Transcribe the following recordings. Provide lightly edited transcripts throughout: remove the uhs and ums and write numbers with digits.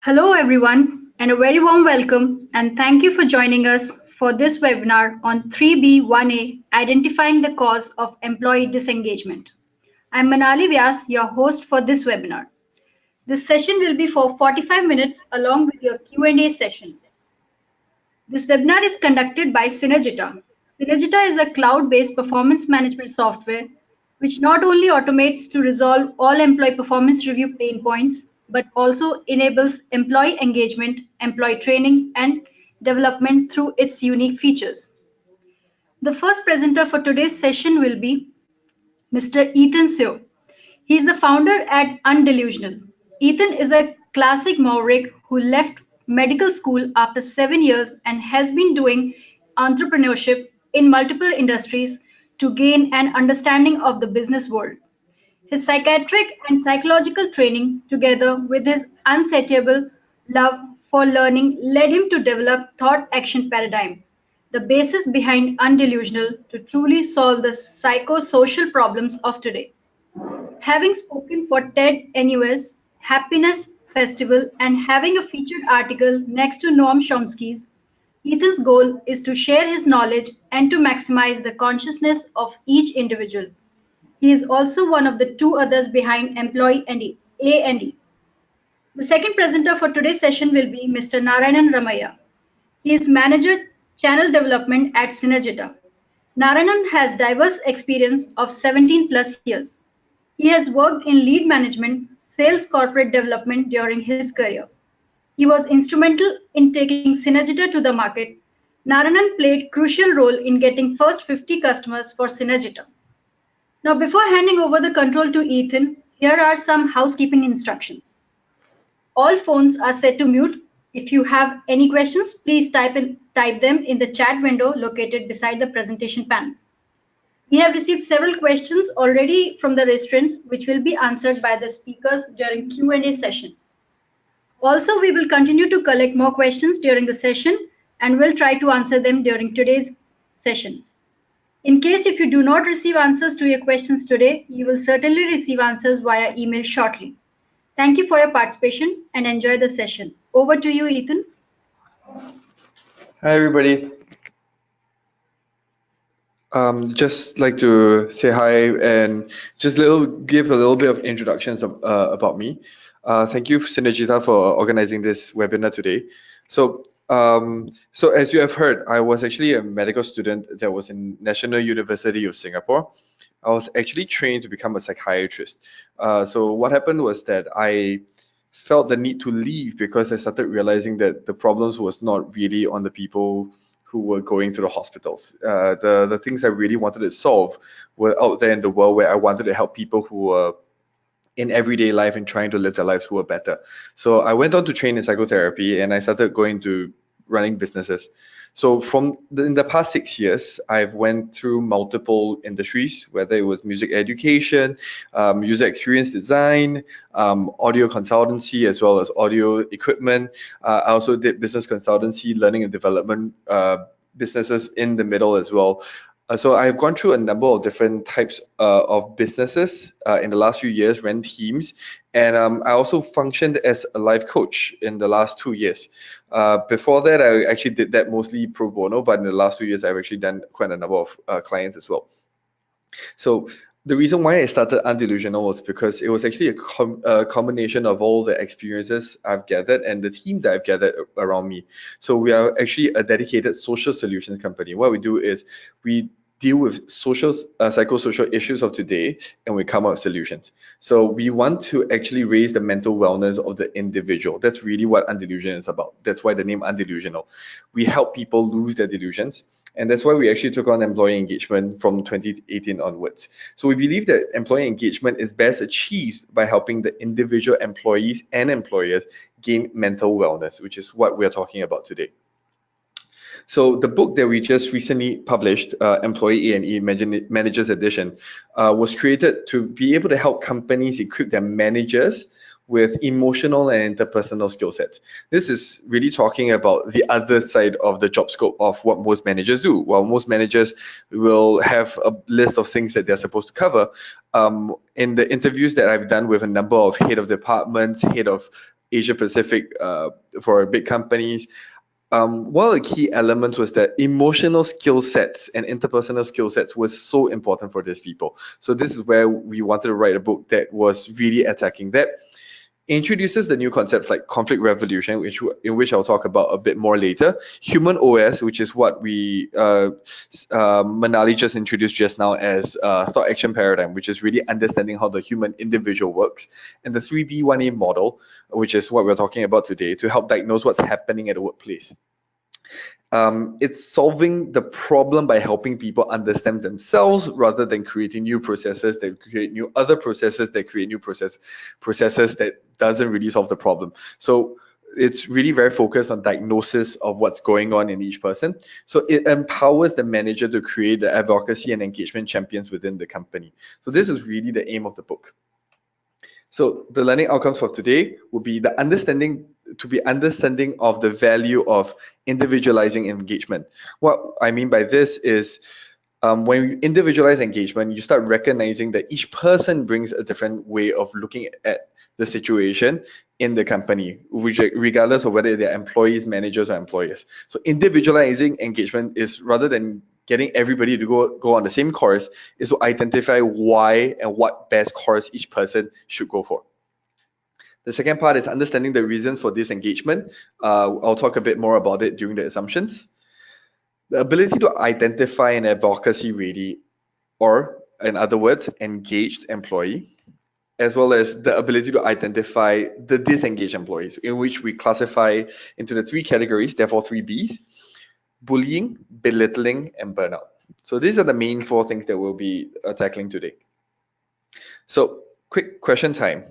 Hello, everyone, and a very warm welcome, and thank you for joining us for this webinar on 3B1A Identifying the Cause of Employee Disengagement. I'm Manali Vyas, your host for this webinar. This session will be for 45 minutes along with your Q&A session. This webinar is conducted by Synergita. Synergita is a cloud-based performance management software which not only automates to resolve all employee performance review pain points, but also enables employee engagement, employee training, and development through its unique features. The first presenter for today's session will be Mr. Ethan Seow. He is the founder at Undelusional. Ethan is a classic maverick who left medical school after 7 years and has been doing entrepreneurship in multiple industries to gain an understanding of the business world. His psychiatric and psychological training, together with his unsatiable love for learning, led him to develop thought action paradigm, the basis behind Undelusional to truly solve the psychosocial problems of today. Having spoken for TED NUS, Happiness Festival, and having a featured article next to Noam Chomsky's, Ethan's goal is to share his knowledge and to maximize the consciousness of each individual. He is also one of the two others behind Employee A&E. The second presenter for today's session will be Mr. Narayanan Ramaya. He is Manager Channel Development at Synergita. Narayanan has diverse experience of 17 plus years. He has worked in lead management, sales corporate development during his career. He was instrumental in taking Synergita to the market. Narayanan played crucial role in getting first 50 customers for Synergita. Now, before handing over the control to Ethan, here are some housekeeping instructions. All phones are set to mute. If you have any questions, please type them in the chat window located beside the presentation panel. We have received several questions already from the registrants, which will be answered by the speakers during Q&A session. Also, we will continue to collect more questions during the session and will try to answer them during today's session. In case if you do not receive answers to your questions today, you will certainly receive answers via email shortly. Thank you for your participation and enjoy the session. Over to you, Ethan. Hi, everybody. Just like to say hi and just give a little bit of introductions about me. Thank you, Synergita, for organizing this webinar today. So as you have heard, I was actually a medical student that was in National University of Singapore. I was actually trained to become a psychiatrist. So what happened was that I felt the need to leave because I started realizing that the problems was not really on the people who were going to the hospitals. The things I really wanted to solve were out there in the world where I wanted to help people who were in everyday life and trying to live their lives who were better. So I went on to train in psychotherapy and I started going to running businesses. So in the past 6 years, I've went through multiple industries, whether it was music education, user experience design, audio consultancy, as well as audio equipment. I also did business consultancy, learning and development businesses in the middle as well. So I've gone through a number of different types of businesses in the last few years, ran teams, and I also functioned as a life coach in the last 2 years. Before that, I actually did that mostly pro bono, but in the last 2 years, I've actually done quite a number of clients as well. So the reason why I started Undelusional was because it was actually a combination of all the experiences I've gathered and the team that I've gathered around me. So we are actually a dedicated social solutions company. What we do is we deal with psychosocial issues of today, and we come up with solutions. So we want to actually raise the mental wellness of the individual. That's really what Undelusional is about. That's why the name Undelusional. We help people lose their delusions. And that's why we actually took on employee engagement from 2018 onwards. So we believe that employee engagement is best achieved by helping the individual employees and employers gain mental wellness, which is what we're talking about today. So the book that we just recently published, Employee A&E Managers Edition, was created to be able to help companies equip their managers with emotional and interpersonal skill sets. This is really talking about the other side of the job scope of what most managers do. While most managers will have a list of things that they're supposed to cover, in the interviews that I've done with a number of head of departments, head of Asia Pacific for big companies. One of the key elements was that emotional skill sets and interpersonal skill sets was so important for these people. So this is where we wanted to write a book that was really attacking that. Introduces the new concepts like conflict resolution, in which I'll talk about a bit more later. Human OS, which is what we Manali just introduced just now as thought action paradigm, which is really understanding how the human individual works, and the 3B1A model, which is what we're talking about today, to help diagnose what's happening at the workplace. It's solving the problem by helping people understand themselves rather than creating new processes that create new other processes that create new processes that doesn't really solve the problem. So it's really very focused on diagnosis of what's going on in each person. So it empowers the manager to create the advocacy and engagement champions within the company. So this is really the aim of the book. So the learning outcomes for today will be the understanding of the value of individualizing engagement. What I mean by this is when you individualize engagement, you start recognizing that each person brings a different way of looking at the situation in the company, regardless of whether they're employees, managers, or employers. So individualizing engagement is, rather than getting everybody to go on the same course, is to identify why and what best course each person should go for. The second part is understanding the reasons for disengagement. I'll talk a bit more about it during the assumptions. The ability to identify an advocacy ready, or in other words, engaged employee, as well as the ability to identify the disengaged employees, in which we classify into the three categories, therefore three Bs: bullying, belittling, and burnout. So these are the main four things that we'll be tackling today. So quick question time.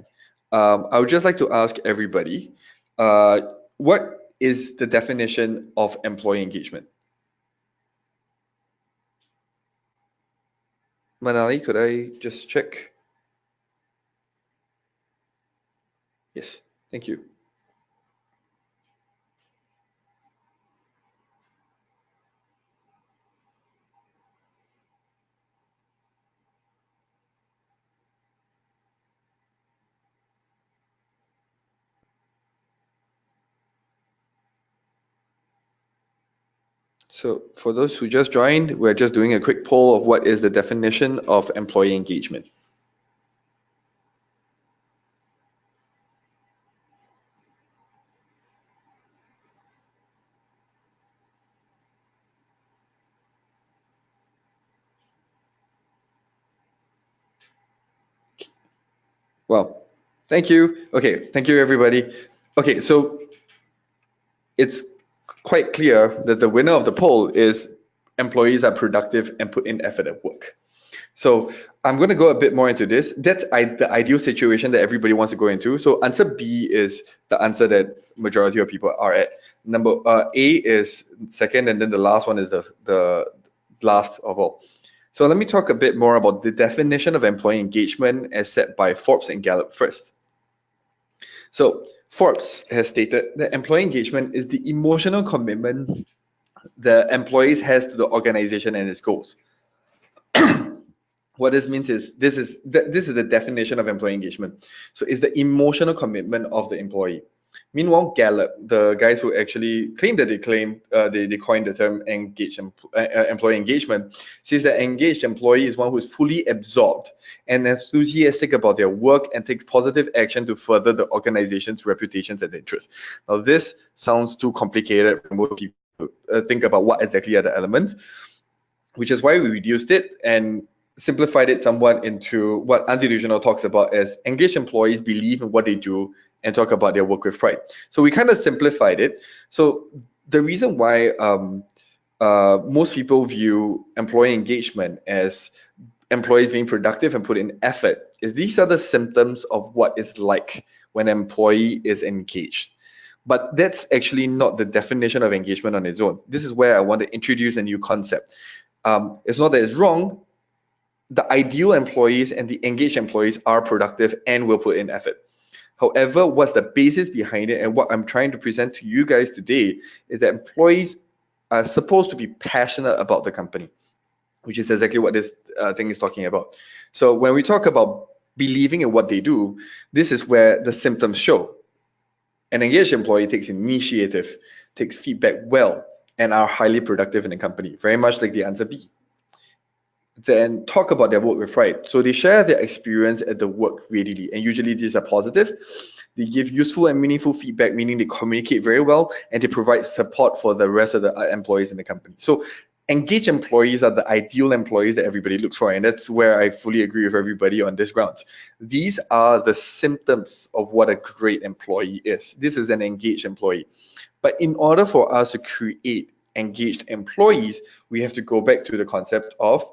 I would just like to ask everybody, what is the definition of employee engagement? Manali, could I just check? Yes, thank you. So for those who just joined, we're just doing a quick poll of what is the definition of employee engagement. Well, thank you. Okay, thank you everybody. Okay, so it's quite clear that the winner of the poll is employees are productive and put in effort at work. So I'm going to go a bit more into this. That's the ideal situation that everybody wants to go into. So answer B is the answer that majority of people are at. Number A is second, and then the last one is the last of all. So let me talk a bit more about the definition of employee engagement as set by Forbes and Gallup first. So Forbes has stated that employee engagement is the emotional commitment the employees has to the organization and its goals. What this means is this is the definition of employee engagement. So it's the emotional commitment of the employee. Meanwhile, Gallup, the guys who actually claim that they coined the term employee engagement, says that engaged employee is one who is fully absorbed and enthusiastic about their work and takes positive action to further the organization's reputations and interests. Now, this sounds too complicated for most people to think about what exactly are the elements, which is why we reduced it and simplified it somewhat into what Undelusional talks about as engaged employees believe in what they do and talk about their work with pride. So we kind of simplified it. So the reason why most people view employee engagement as employees being productive and put in effort is these are the symptoms of what it's like when an employee is engaged. But that's actually not the definition of engagement on its own. This is where I want to introduce a new concept. It's not that it's wrong. The ideal employees and the engaged employees are productive and will put in effort. However, what's the basis behind it and what I'm trying to present to you guys today is that employees are supposed to be passionate about the company, which is exactly what this thing is talking about. So when we talk about believing in what they do, this is where the symptoms show. An engaged employee takes initiative, takes feedback well, and are highly productive in the company, very much like the answer B. Then talk about their work with pride. So they share their experience at the work readily, and usually these are positive. They give useful and meaningful feedback, meaning they communicate very well, and they provide support for the rest of the employees in the company. So engaged employees are the ideal employees that everybody looks for, and that's where I fully agree with everybody on this grounds. These are the symptoms of what a great employee is. This is an engaged employee. But in order for us to create engaged employees, we have to go back to the concept of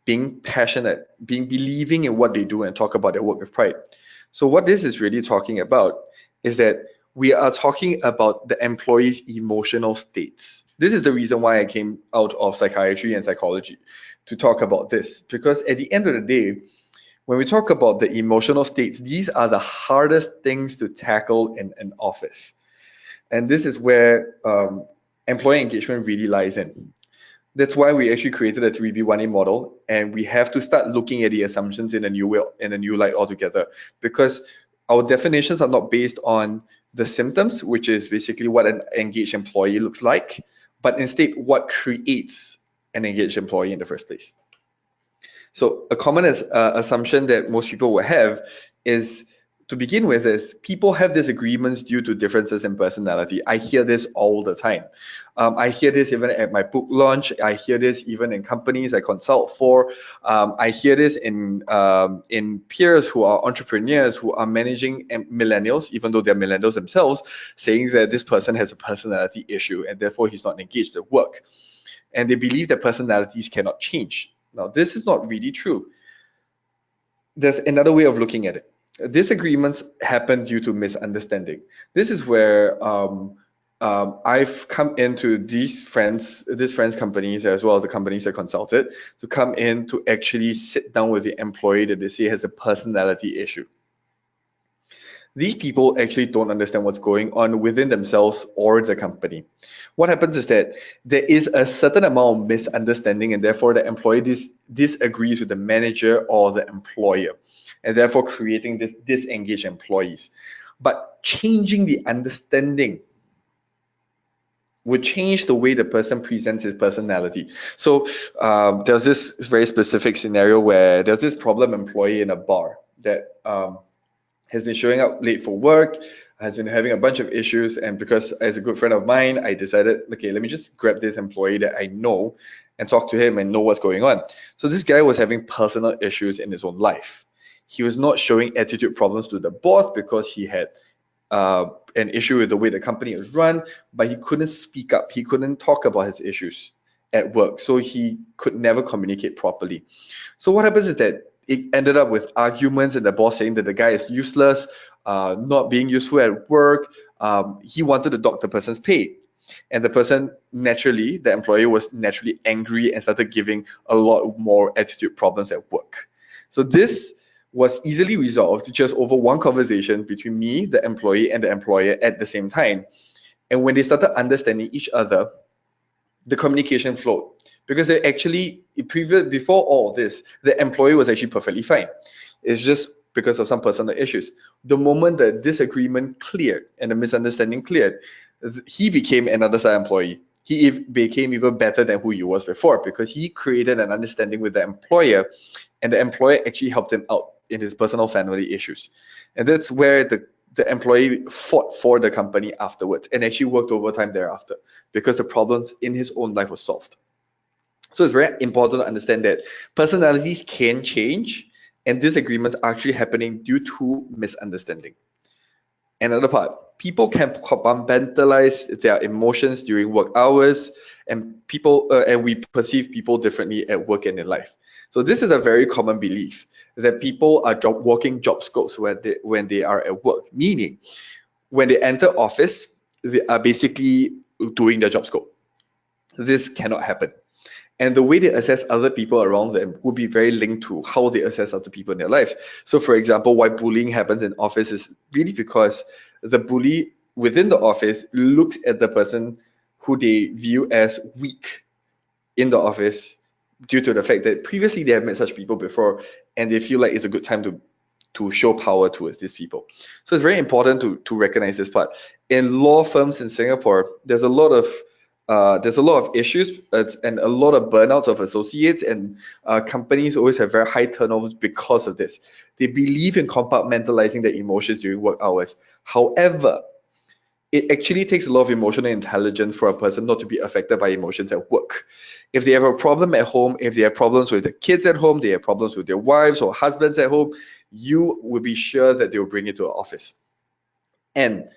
being passionate, being believing in what they do and talk about their work with pride. So what this is really talking about is that we are talking about the employee's emotional states. This is the reason why I came out of psychiatry and psychology to talk about this, because at the end of the day, when we talk about the emotional states, these are the hardest things to tackle in an office. And this is where employee engagement really lies in. That's why we actually created a 3B1A model, and we have to start looking at the assumptions in a new way, in a new light altogether, because our definitions are not based on the symptoms, which is basically what an engaged employee looks like, but instead what creates an engaged employee in the first place. So a common assumption that most people will have is, to begin with, is people have disagreements due to differences in personality. I hear this all the time. I hear this even at my book launch. I hear this even in companies I consult for. I hear this in peers who are entrepreneurs who are managing millennials, even though they're millennials themselves, saying that this person has a personality issue and therefore he's not engaged at work. And they believe that personalities cannot change. Now, this is not really true. There's another way of looking at it. Disagreements happen due to misunderstanding. This is where I've come into these friends companies, as well as the companies I consulted, to come in to actually sit down with the employee that they say has a personality issue. These people actually don't understand what's going on within themselves or the company. What happens is that there is a certain amount of misunderstanding, and therefore the employee disagrees with the manager or the employer, and therefore creating this disengaged employees. But changing the understanding would change the way the person presents his personality. So there's this very specific scenario where there's this problem employee in a bar that has been showing up late for work, has been having a bunch of issues, and because as a good friend of mine, I decided, okay, let me just grab this employee that I know and talk to him and know what's going on. So this guy was having personal issues in his own life. He was not showing attitude problems to the boss because he had an issue with the way the company was run, but he couldn't speak up. He couldn't talk about his issues at work, so he could never communicate properly. So what happens is that it ended up with arguments and the boss saying that the guy is useless, not being useful at work. He wanted to dock the person's pay. And the person naturally, the employee was naturally angry and started giving a lot more attitude problems at work. So this was easily resolved just over one conversation between me, the employee, and the employer at the same time. And when they started understanding each other, the communication flowed, because they actually before all this, the employee was actually perfectly fine. It's just because of some personal issues. The moment the disagreement cleared and the misunderstanding cleared, he became another side employee. He became even better than who he was before, because he created an understanding with the employer, and the employer actually helped him out in his personal family issues. And that's where the employee fought for the company afterwards and actually worked overtime thereafter, because the problems in his own life were solved. So it's very important to understand that personalities can change, and disagreements are actually happening due to misunderstanding. Another part, people can compartmentalize their emotions during work hours, and we perceive people differently at work and in life. So this is a very common belief that people are working job scopes when they are at work, meaning when they enter office, they are basically doing their job scope. This cannot happen. And the way they assess other people around them would be very linked to how they assess other people in their lives. So for example, why bullying happens in office is really because the bully within the office looks at the person who they view as weak in the office, due to the fact that previously they have met such people before, and they feel like it's a good time to to show power towards these people. So it's very important to recognize this part. In law firms in Singapore, there's a lot of issues and a lot of burnouts of associates, and companies always have very high turnovers because of this. They believe in compartmentalizing their emotions during work hours. However, it actually takes a lot of emotional intelligence for a person not to be affected by emotions at work. If they have a problem at home, if they have problems with the kids at home, they have problems with their wives or husbands at home, you will be sure that they will bring it to the office. And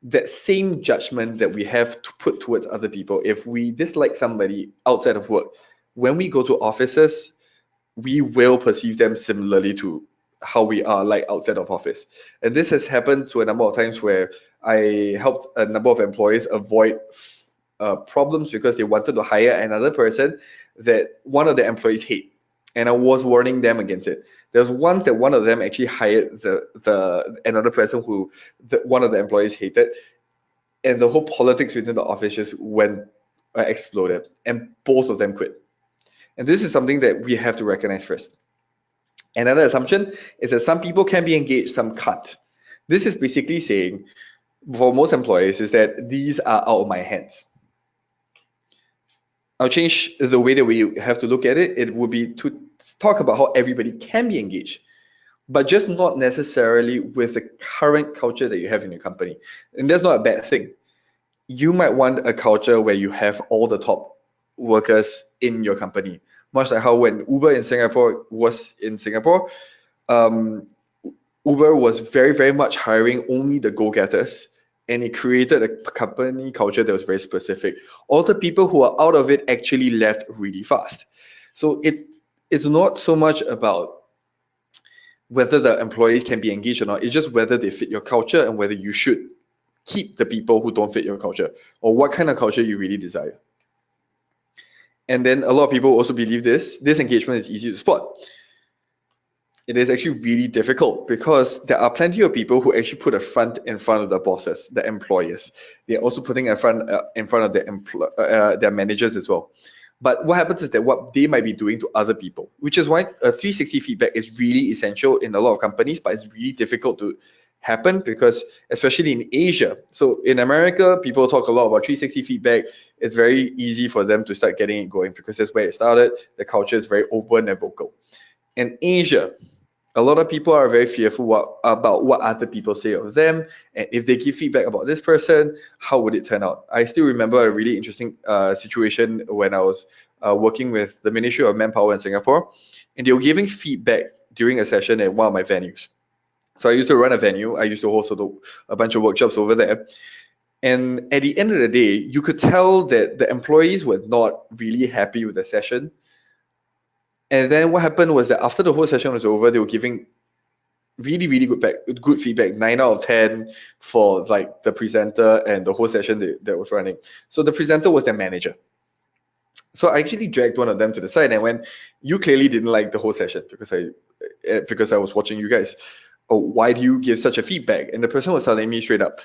that same judgment that we have to put towards other people, if we dislike somebody outside of work, when we go to offices, we will perceive them similarly to how we are like outside of office. And this has happened to a number of times where I helped a number of employees avoid problems because they wanted to hire another person that one of the employees hate. And I was warning them against it. There's once that one of them actually hired the another person who one of the employees hated, and the whole politics within the office just went exploded, and both of them quit. And this is something that we have to recognize first. Another assumption is that some people can be engaged, some can't. This is basically saying, for most employees, is that these are out of my hands. I'll change the way that we have to look at it. It would be to talk about how everybody can be engaged, but just not necessarily with the current culture that you have in your company. And that's not a bad thing. You might want a culture where you have all the top workers in your company, much like how when Uber in Singapore was in Singapore, Uber was very, very much hiring only the go-getters, and it created a company culture that was very specific. All the people who are out of it actually left really fast. So it is not so much about whether the employees can be engaged or not. It's just whether they fit your culture and whether you should keep the people who don't fit your culture, or what kind of culture you really desire. And then a lot of people also believe this engagement is easy to spot. It is actually really difficult because there are plenty of people who actually put a front in front of the bosses, the employers. They're also putting a front in front of their managers as well. But what happens is that what they might be doing to other people, which is why a 360 feedback is really essential in a lot of companies, but it's really difficult to happen because especially in Asia. So in America, people talk a lot about 360 feedback. It's very easy for them to start getting it going because that's where it started. The culture is very open and vocal. In Asia, a lot of people are very fearful about what other people say of them, and if they give feedback about this person, how would it turn out? I still remember a really interesting situation when I was working with the Ministry of Manpower in Singapore, and they were giving feedback during a session at one of my venues. So I used to run a venue. I used to host a bunch of workshops over there. And at the end of the day, you could tell that the employees were not really happy with the session. And then what happened was that after the whole session was over, they were giving really, really good feedback, 9 out of 10 for like the presenter and the whole session that was running. So the presenter was their manager. So I actually dragged one of them to the side and went, "You clearly didn't like the whole session because I was watching you guys. Oh, why do you give such a feedback?" And the person was telling me straight up,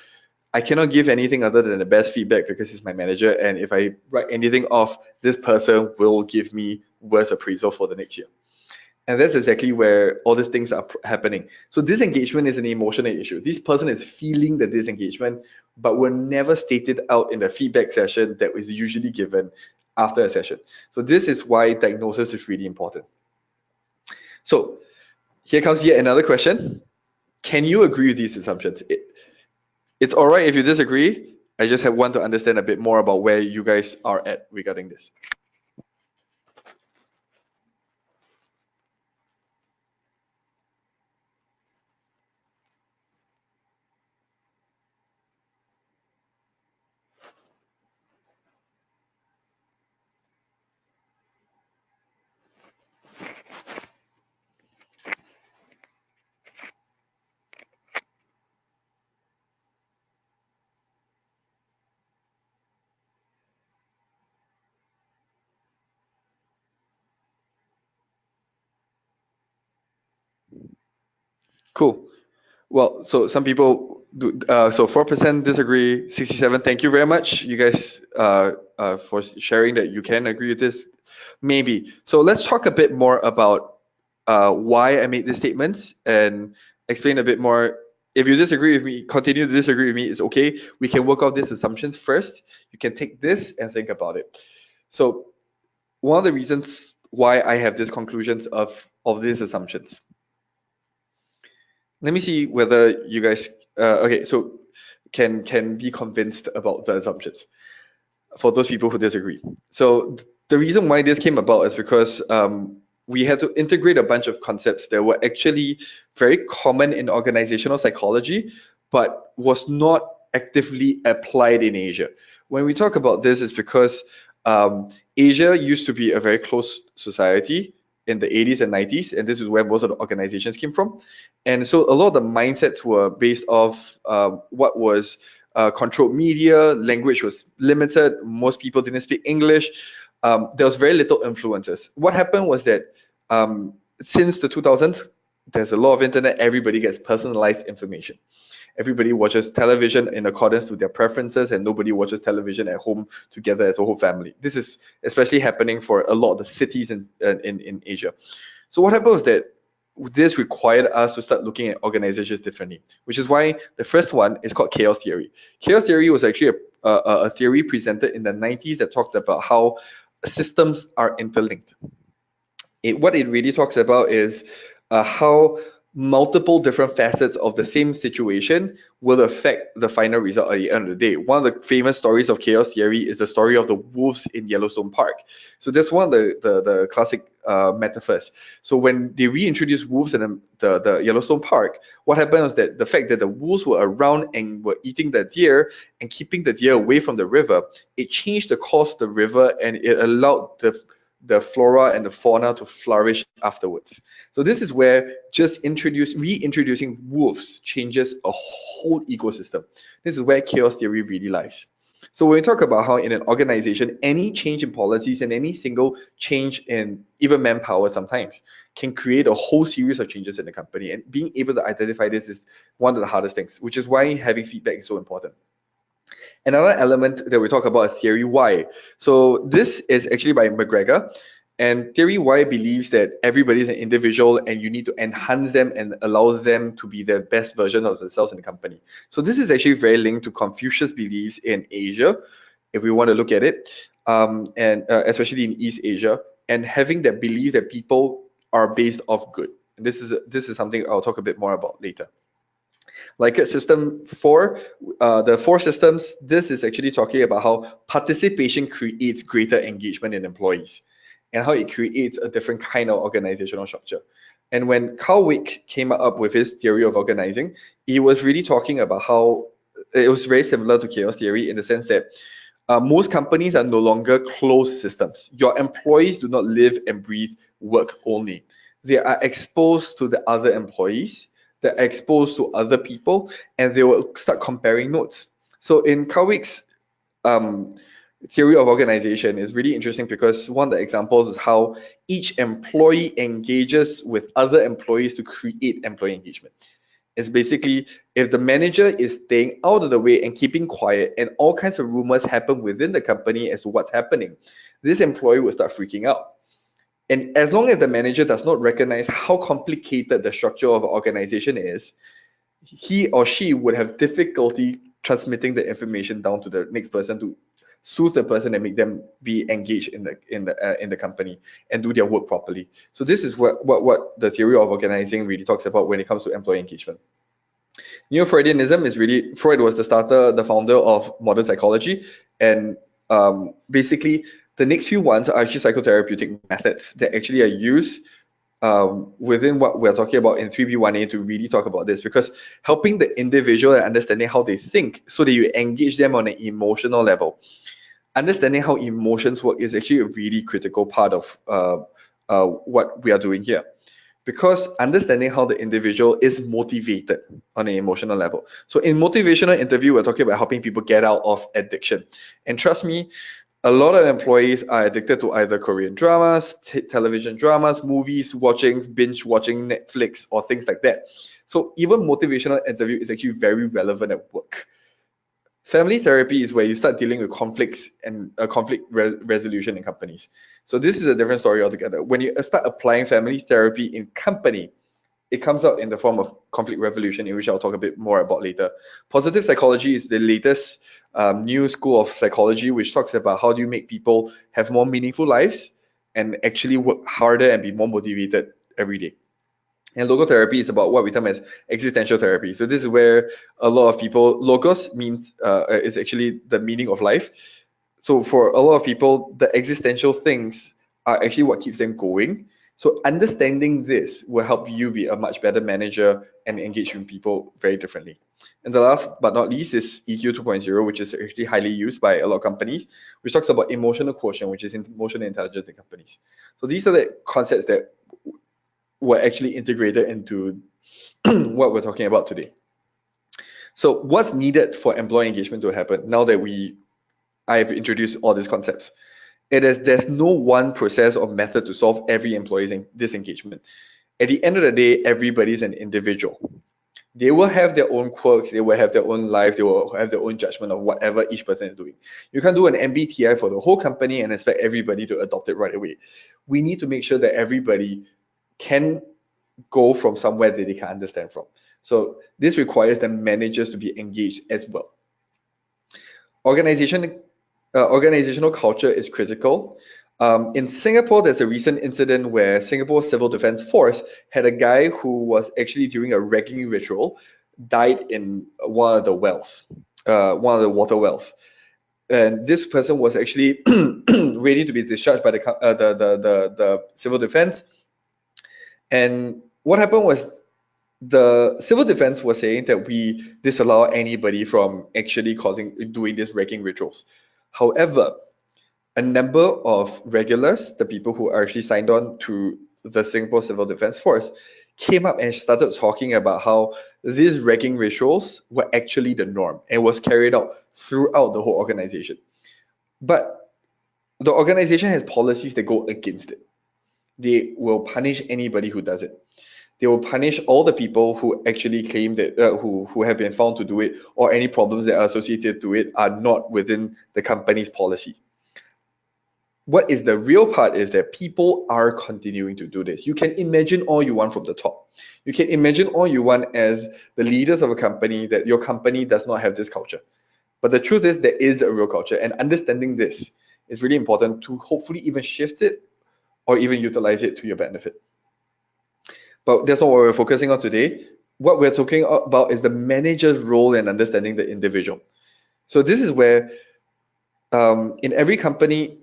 "I cannot give anything other than the best feedback because he's my manager, and if I write anything off, this person will give me worse appraisal for the next year." And that's exactly where all these things are happening. So disengagement is an emotional issue. This person is feeling the disengagement, but were never stated out in the feedback session that was usually given after a session. So this is why diagnosis is really important. So here comes yet another question. Can you agree with these assumptions? It's all right if you disagree. I just want to understand a bit more about where you guys are at regarding this. Cool. Well, so some people do, so 4% disagree, 67. Thank you very much, you guys, for sharing that you can agree with this. Maybe. So let's talk a bit more about why I made these statements and explain a bit more. If you disagree with me, continue to disagree with me, it's okay. We can work out these assumptions first. You can take this and think about it. So one of the reasons why I have these conclusions of these assumptions. Let me see whether you guys okay, so can be convinced about the assumptions for those people who disagree. So the reason why this came about is because we had to integrate a bunch of concepts that were actually very common in organizational psychology, but was not actively applied in Asia. When we talk about this, it's because Asia used to be a very closed society in the 80s and 90s, and this is where most of the organizations came from. And so a lot of the mindsets were based off what was controlled media, language was limited, most people didn't speak English, there was very little influences. What happened was that since the 2000s, there's a lot of internet, everybody gets personalized information. Everybody watches television in accordance to their preferences, and nobody watches television at home together as a whole family. This is especially happening for a lot of the cities in Asia. So what happened was that this required us to start looking at organizations differently, which is why the first one is called chaos theory. Chaos theory was actually a theory presented in the 90s that talked about how systems are interlinked. What it really talks about is how multiple different facets of the same situation will affect the final result at the end of the day. One of the famous stories of chaos theory is the story of the wolves in Yellowstone Park. So that's one of the classic metaphors. So when they reintroduced wolves in the Yellowstone Park, what happened was that the fact that the wolves were around and were eating the deer and keeping the deer away from the river, it changed the course of the river and it allowed the flora and the fauna to flourish afterwards. So this is where just reintroducing wolves changes a whole ecosystem. This is where chaos theory really lies. So when we talk about how in an organization, any change in policies and any single change in even manpower sometimes can create a whole series of changes in the company. And being able to identify this is one of the hardest things, which is why having feedback is so important. Another element that we talk about is theory Y. So this is actually by McGregor. And theory Y believes that everybody is an individual and you need to enhance them and allow them to be the best version of themselves in the company. So this is actually very linked to Confucius' beliefs in Asia, if we want to look at it, and especially in East Asia, and having that belief that people are based off good. And this is something I'll talk a bit more about later. Like at system 4, the 4 systems, this is actually talking about how participation creates greater engagement in employees and how it creates a different kind of organizational structure. And when Carl Wick came up with his theory of organizing, he was really talking about how it was very similar to chaos theory in the sense that most companies are no longer closed systems. Your employees do not live and breathe work only. They are exposed to the other employees, they're exposed to other people, and they will start comparing notes. So in Carl Wick's theory of organization is really interesting because one of the examples is how each employee engages with other employees to create employee engagement. It's basically if the manager is staying out of the way and keeping quiet and all kinds of rumors happen within the company as to what's happening, this employee will start freaking out. And as long as the manager does not recognize how complicated the structure of an organization is, he or she would have difficulty transmitting the information down to the next person to soothe the person and make them be engaged in the company and do their work properly. So this is what the theory of organizing really talks about when it comes to employee engagement. Neo-Freudianism is really, Freud was the founder of modern psychology, and basically the next few ones are actually psychotherapeutic methods that actually are used within what we're talking about in 3B1A to really talk about this, because helping the individual and understanding how they think so that you engage them on an emotional level. Understanding how emotions work is actually a really critical part of what we are doing here, because understanding how the individual is motivated on an emotional level. So in motivational interview, we're talking about helping people get out of addiction. And trust me, a lot of employees are addicted to either Korean dramas, television dramas, movies, binge watching Netflix or things like that. So even motivational interview is actually very relevant at work. Family therapy is where you start dealing with conflicts and conflict resolution in companies. So this is a different story altogether. When you start applying family therapy in company, it comes out in the form of conflict resolution, in which I'll talk a bit more about later. Positive psychology is the latest new school of psychology, which talks about how do you make people have more meaningful lives and actually work harder and be more motivated every day. And logotherapy is about what we term as existential therapy. So this is where a lot of people, logos means is actually the meaning of life. So for a lot of people, the existential things are actually what keeps them going. So understanding this will help you be a much better manager and engage with people very differently. And the last but not least is EQ 2.0, which is actually highly used by a lot of companies, which talks about emotional quotient, which is emotional intelligence in companies. So these are the concepts that were actually integrated into what we're talking about today. So what's needed for employee engagement to happen now that I've introduced all these concepts? There's no one process or method to solve every employee's disengagement. At the end of the day, everybody's an individual. They will have their own quirks, they will have their own life, they will have their own judgment of whatever each person is doing. You can't do an MBTI for the whole company and expect everybody to adopt it right away. We need to make sure that everybody can go from somewhere that they can understand from. So this requires the managers to be engaged as well. Organizational culture is critical. In Singapore, there's a recent incident where Singapore Civil Defence Force had a guy who was actually doing a ragging ritual, died in one of the wells, one of the water wells. And this person was actually ready to be discharged by the civil defense. And what happened was the civil defense was saying that we disallow anybody from actually doing these ragging rituals. However, a number of regulars, the people who are actually signed on to the Singapore Civil Defence Force, came up and started talking about how these ragging rituals were actually the norm and was carried out throughout the whole organization. But the organization has policies that go against it. They will punish anybody who does it. They will punish all the people who actually claim that who have been found to do it, or any problems that are associated to it are not within the company's policy. What is the real part is that people are continuing to do this. You can imagine all you want from the top. You can imagine all you want as the leaders of a company that your company does not have this culture. But the truth is there is a real culture, and understanding this is really important to hopefully even shift it or even utilize it to your benefit. But that's not what we're focusing on today. What we're talking about is the manager's role in understanding the individual. So this is where in every company,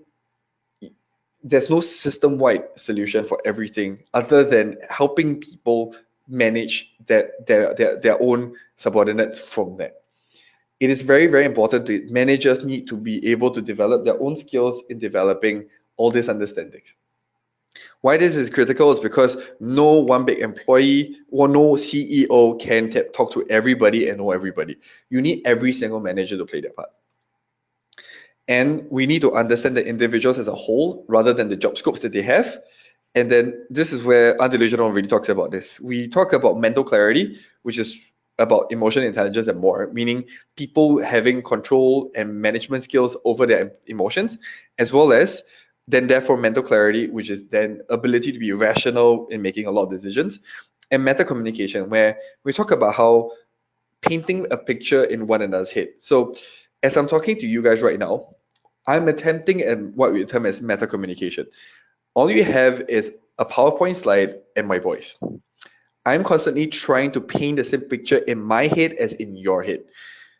there's no system-wide solution for everything other than helping people manage their own subordinates from that. It is very, very important that managers need to be able to develop their own skills in developing all this understanding. Why this is critical is because no one big employee or no CEO can talk to everybody and know everybody. You need every single manager to play their part. And we need to understand the individuals as a whole rather than the job scopes that they have. And then this is where Undelusional really talks about this. We talk about mental clarity, which is about emotional intelligence and more, meaning people having control and management skills over their emotions, as well as then therefore mental clarity, which is then ability to be rational in making a lot of decisions, and meta communication, where we talk about how painting a picture in one another's head. So as I'm talking to you guys right now, I'm attempting at what we term as meta communication. All you have is a PowerPoint slide and my voice. I'm constantly trying to paint the same picture in my head as in your head.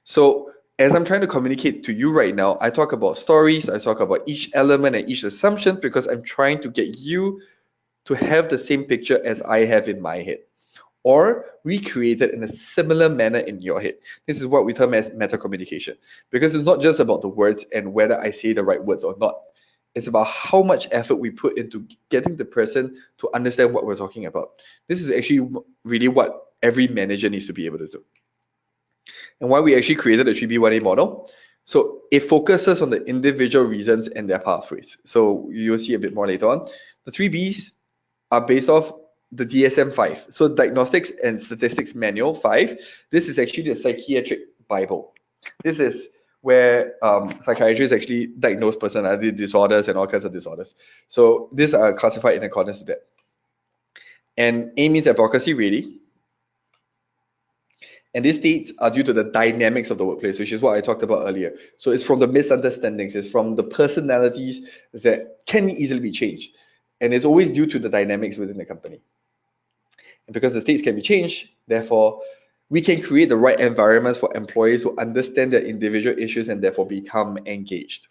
So as I'm trying to communicate to you right now, I talk about stories, I talk about each element and each assumption because I'm trying to get you to have the same picture as I have in my head, or recreate it in a similar manner in your head. This is what we term as meta communication, because it's not just about the words and whether I say the right words or not. It's about how much effort we put into getting the person to understand what we're talking about. This is actually really what every manager needs to be able to do. And why we actually created the 3B1A model. So it focuses on the individual reasons and their pathways. So you'll see a bit more later on. The 3Bs are based off the DSM-5. So Diagnostics and Statistics Manual 5. This is actually the psychiatric Bible. This is where psychiatrists actually diagnose personality disorders and all kinds of disorders. So these are classified in accordance to that. And A means advocacy ready. And these states are due to the dynamics of the workplace, which is what I talked about earlier. So it's from the misunderstandings, it's from the personalities that can easily be changed. And it's always due to the dynamics within the company. And because the states can be changed, therefore, we can create the right environments for employees who understand their individual issues and therefore become engaged.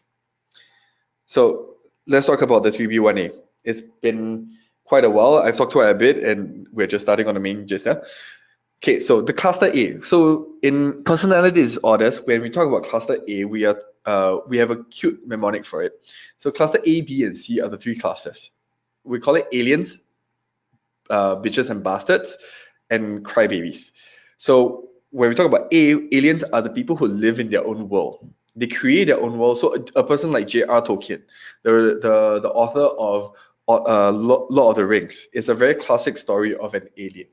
So let's talk about the 3B1A. It's been quite a while. I've talked quite a bit, and we're just starting on the main gist now. Okay, so the cluster A. So in personality disorders, when we talk about cluster A, we have a cute mnemonic for it. So cluster A, B, and C are the three clusters. We call it aliens, bitches and bastards, and crybabies. So when we talk about A, aliens are the people who live in their own world. They create their own world. So a person like J.R. Tolkien, the author of Lord of the Rings, is a very classic story of an alien.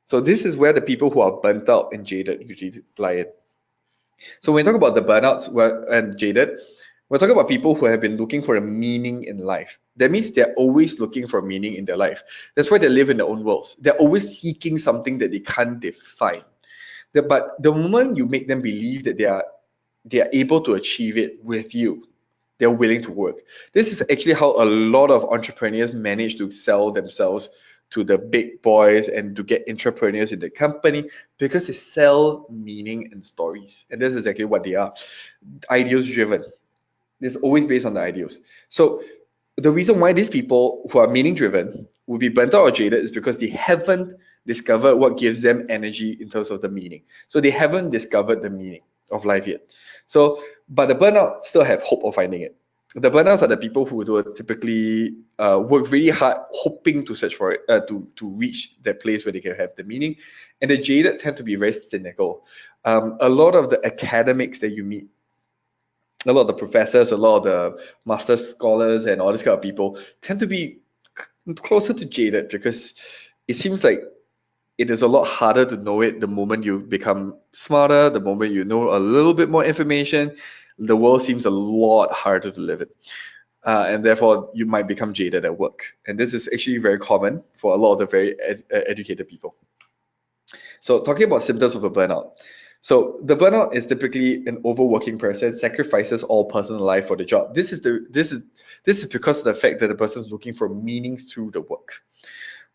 So this is where the people who are burnt out and jaded usually lie in. So when we talk about the burnouts and jaded, we're talking about people who have been looking for a meaning in life. That means they're always looking for meaning in their life. That's why they live in their own worlds. They're always seeking something that they can't define. But the moment you make them believe that they are able to achieve it with you, they're willing to work. This is actually how a lot of entrepreneurs manage to sell themselves to the big boys and to get entrepreneurs in the company, because they sell meaning and stories. And this is exactly what they are. Ideals driven. It's always based on the ideals. So the reason why these people who are meaning driven will be burnt out or jaded is because they haven't discovered what gives them energy in terms of the meaning. So they haven't discovered the meaning of life yet. So, but the burnout still have hope of finding it. The burnouts are the people who will typically work really hard, hoping to search for it, to reach that place where they can have the meaning. And the jaded tend to be very cynical. A lot of the academics that you meet, a lot of the professors, a lot of the master scholars, and all these kind of people tend to be closer to jaded, because it seems like it is a lot harder to know it the moment you become smarter, the moment you know a little bit more information. The world seems a lot harder to live in. And therefore, you might become jaded at work. And this is actually very common for a lot of the very educated people. So talking about symptoms of a burnout. So the burnout is typically an overworking person, sacrifices all personal life for the job. This is because of the fact that the person is looking for meaning through the work.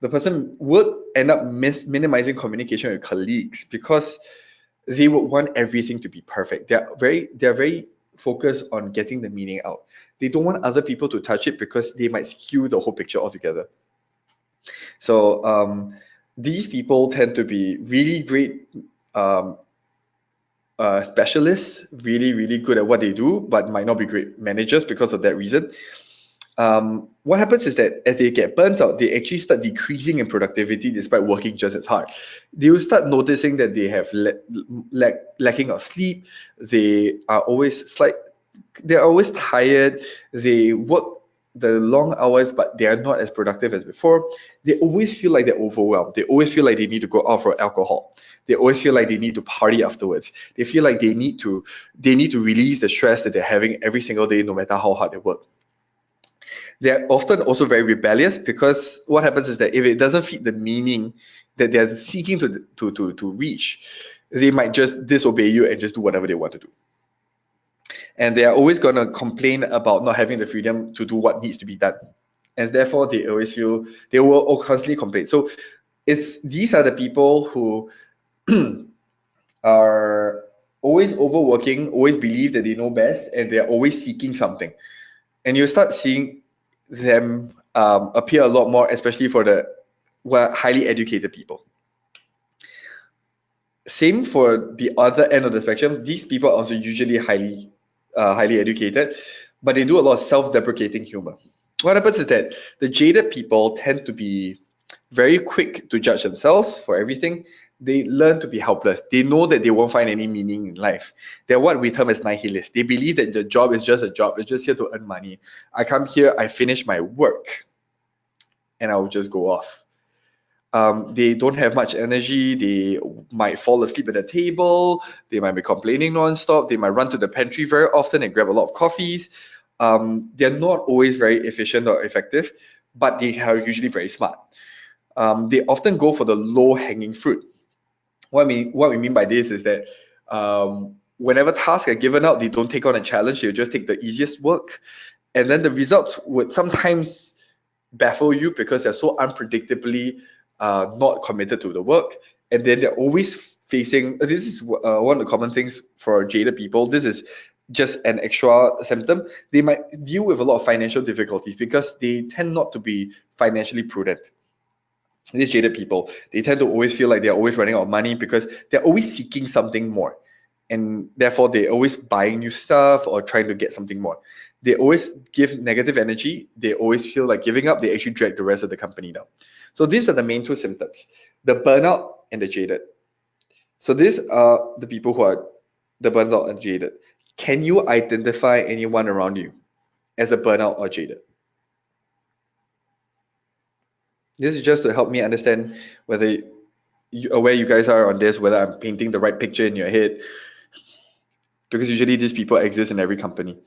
The person would end up minimizing communication with colleagues because they would want everything to be perfect. They're very focused on getting the meaning out. They don't want other people to touch it because they might skew the whole picture altogether. So these people tend to be really great specialists, really good at what they do, but might not be great managers because of that reason. What happens is that as they get burnt out, they actually start decreasing in productivity despite working just as hard. They will start noticing that they have lacking of sleep. They're always tired. They work the long hours, but they are not as productive as before. They always feel like they're overwhelmed. They always feel like they need to go out for alcohol. They always feel like they need to party afterwards. They feel like they need to release the stress that they're having every single day, no matter how hard they work. They're often also very rebellious, because what happens is that if it doesn't fit the meaning that they're seeking to reach, they might just disobey you and just do whatever they want to do. And they are always going to complain about not having the freedom to do what needs to be done. And therefore, they always feel they will constantly complain. So these are the people who are always overworking, always believe that they know best, and they're always seeking something. And you start seeing them appear a lot more, especially for the highly educated people. Same for the other end of the spectrum. These people are also usually highly educated, but they do a lot of self-deprecating humor. What happens is that the jaded people tend to be very quick to judge themselves for everything. They learn to be helpless. They know that they won't find any meaning in life. They're what we term as nihilists. They believe that the job is just a job. It's just here to earn money. I come here, I finish my work, and I'll just go off. They don't have much energy. They might fall asleep at the table. They might be complaining nonstop. They might run to the pantry very often and grab a lot of coffees. They're not always very efficient or effective, but they are usually very smart. they often go for the low-hanging fruit. What we mean by this is that whenever tasks are given out, they don't take on a challenge. They just take the easiest work, and then the results would sometimes baffle you because they're so unpredictably not committed to the work, and then they're always facing. This is one of the common things for jaded people. This is just an extra symptom. They might deal with a lot of financial difficulties because they tend not to be financially prudent. These jaded people, they tend to always feel like they're always running out of money because they're always seeking something more, and therefore they're always buying new stuff or trying to get something more. They always give negative energy. They always feel like giving up. They actually drag the rest of the company down. So these are the main two symptoms: the burnout and the jaded. So these are the people who are the burnout and jaded. Can you identify anyone around you as a burnout or jaded? This is just to help me understand whether where you guys are on this, whether I'm painting the right picture in your head, because usually these people exist in every company.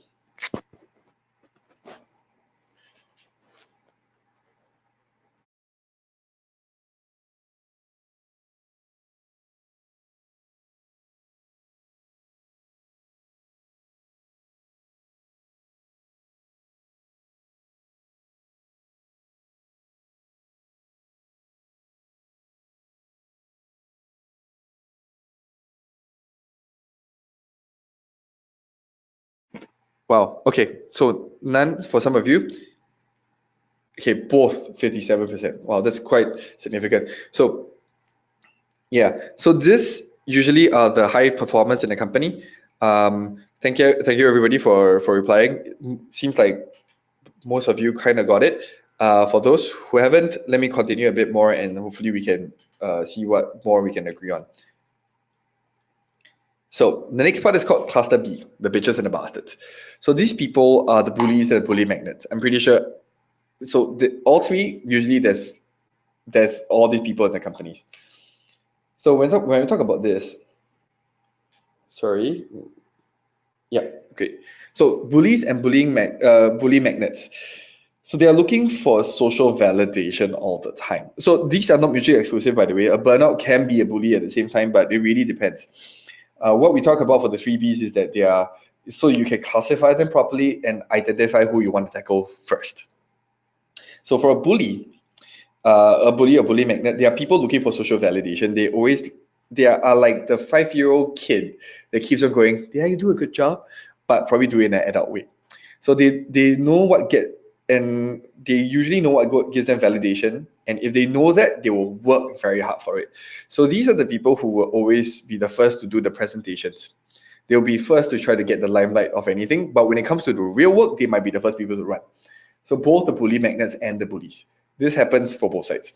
Wow. Okay. So none for some of you. Okay, both 57%. Wow, that's quite significant. So yeah, so this usually are the high performance in the company. Thank you everybody for replying. Seems like most of you kind of got it. For those who haven't, let me continue a bit more, and hopefully we can see what more we can agree on. So the next part is called cluster B, the bitches and the bastards. So these people are the bullies and the bully magnets. I'm pretty sure. So all three, usually there's all these people in the companies. So when we talk about this, sorry, yeah, great. So bullies and bully magnets. So they are looking for social validation all the time. So these are not mutually exclusive, by the way. A burnout can be a bully at the same time, but it really depends. What we talk about for the three Bs is that they are so you can classify them properly and identify who you want to tackle first. So for a bully or bully magnet, there are people looking for social validation. They are like the 5-year-old kid that keeps on going, yeah, you do a good job, but probably do it in an adult way. So they know and they usually know what gives them validation. And if they know that, they will work very hard for it. So these are the people who will always be the first to do the presentations. They'll be first to try to get the limelight of anything, but when it comes to the real work, they might be the first people to run. So both the bully magnets and the bullies. This happens for both sides.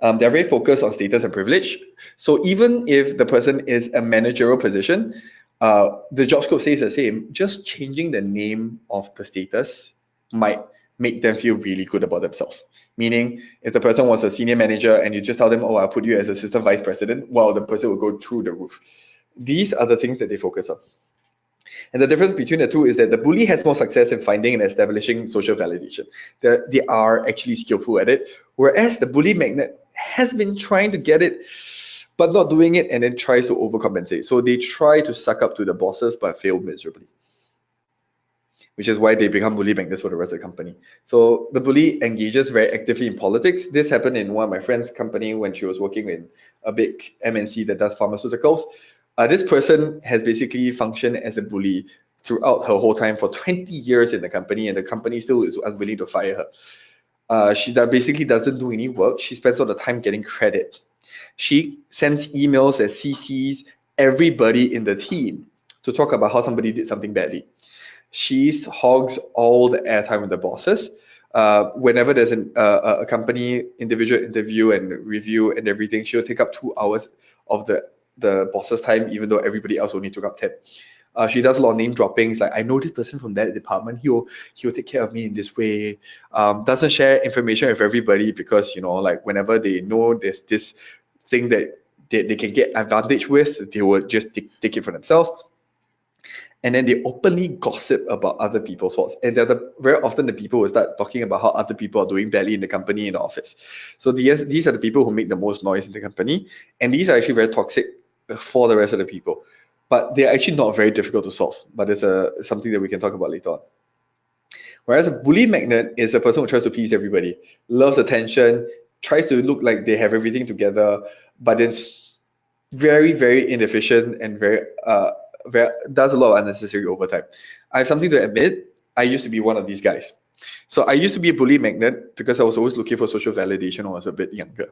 They're very focused on status and privilege. So even if the person is a managerial position, the job scope stays the same. Just changing the name of the status might make them feel really good about themselves. Meaning, if the person was a senior manager and you just tell them, oh, I'll put you as assistant vice president, well, the person will go through the roof. These are the things that they focus on. And the difference between the two is that the bully has more success in finding and establishing social validation. They are actually skillful at it, whereas the bully magnet has been trying to get it, but not doing it, and then tries to overcompensate. So they try to suck up to the bosses, but fail miserably, which is why they become bully magnets for the rest of the company. So the bully engages very actively in politics. This happened in one of my friend's company when she was working in a big MNC that does pharmaceuticals. This person has basically functioned as a bully throughout her whole time for 20 years in the company, and the company still is unwilling to fire her. She basically doesn't do any work. She spends all the time getting credit. She sends emails that CCs everybody in the team to talk about how somebody did something badly. She hogs all the airtime with the bosses. Whenever there's a company individual interview and review and everything, she'll take up 2 hours of the boss's time, even though everybody else only took up 10. She does a lot of name droppings, like I know this person from that department. He'll take care of me in this way. Doesn't share information with everybody because like whenever they know there's this thing that they can get advantage with, they will just take it for themselves. and then they openly gossip about other people's faults. And they're very often the people who start talking about how other people are doing badly in the company, in the office. So these are the people who make the most noise in the company, and these are actually very toxic for the rest of the people. But they're actually not very difficult to solve. But it's something that we can talk about later on. Whereas a bully magnet is a person who tries to please everybody, loves attention, tries to look like they have everything together, but then very, very inefficient and very does a lot of unnecessary overtime. I have something to admit. I used to be one of these guys. So I used to be a bully magnet because I was always looking for social validation when I was a bit younger.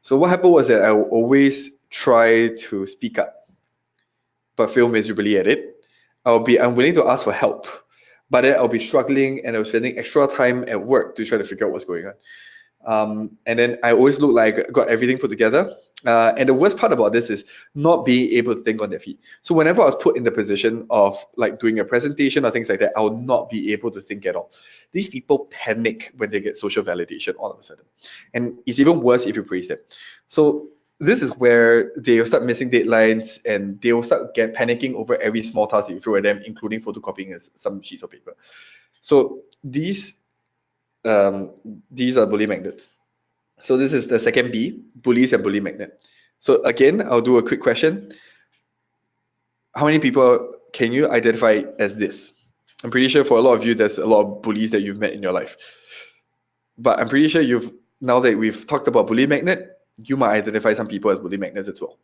So what happened was that I would always try to speak up, but fail miserably at it. I'll be unwilling to ask for help, but then I'll be struggling and I was spending extra time at work to try to figure out what's going on. And then I always look like I got everything put together. And the worst part about this is not being able to think on their feet. So whenever I was put in the position of like doing a presentation or things like that, I will not be able to think at all. These people panic when they get social validation all of a sudden. And it's even worse if you praise them. So this is where they will start missing deadlines and they will start panicking over every small task you throw at them, including photocopying some sheets of paper. So these are bully magnets. So this is the second B, bullies and bully magnet. So again, I'll do a quick question. How many people can you identify as this? I'm pretty sure for a lot of you, there's a lot of bullies that you've met in your life. But I'm pretty sure now that we've talked about bully magnet, you might identify some people as bully magnets as well.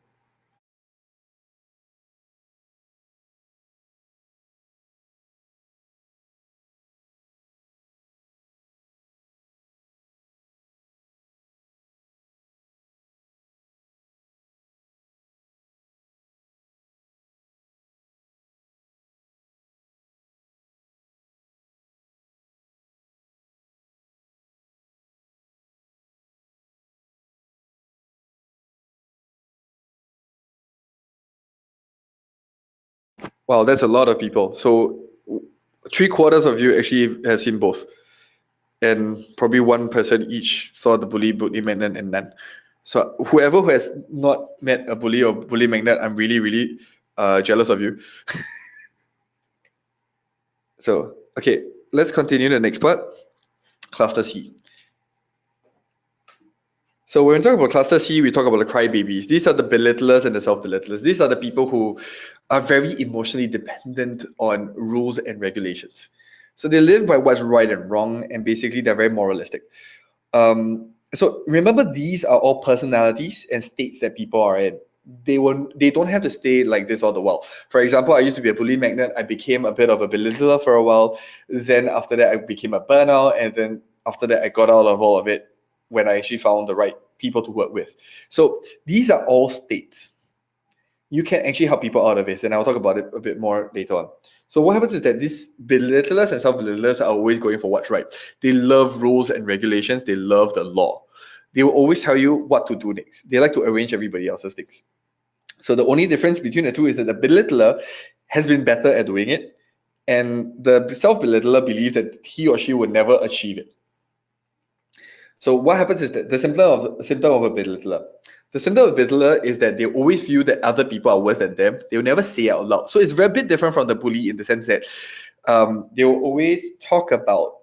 Wow, that's a lot of people. So 3/4 of you actually have seen both. And probably one person each saw the bully magnet, and none. So whoever who has not met a bully or bully magnet, I'm really, really jealous of you. So, okay, let's continue the next part, cluster C. So when we talk about cluster C, we talk about the crybabies. These are the belittlers and the self-belittlers. These are the people who are very emotionally dependent on rules and regulations. So they live by what's right and wrong, and basically they're very moralistic. So remember, these are all personalities and states that people are in. They don't have to stay like this all the while. For example, I used to be a bully magnet. I became a bit of a belittler for a while. Then after that, I became a burnout, and then after that, I got out of all of it when I actually found the right people to work with. So these are all states. You can actually help people out of this, and I'll talk about it a bit more later on. So what happens is that these belittlers and self-belittlers are always going for what's right. They love rules and regulations. They love the law. They will always tell you what to do next. They like to arrange everybody else's things. So the only difference between the two is that the belittler has been better at doing it, and the self-belittler believes that he or she would never achieve it. So what happens is that the symptom of a belittler. The symptom of a belittler is that they always feel that other people are worse than them. They will never say it out loud. So it's very bit different from the bully in the sense that they will always talk about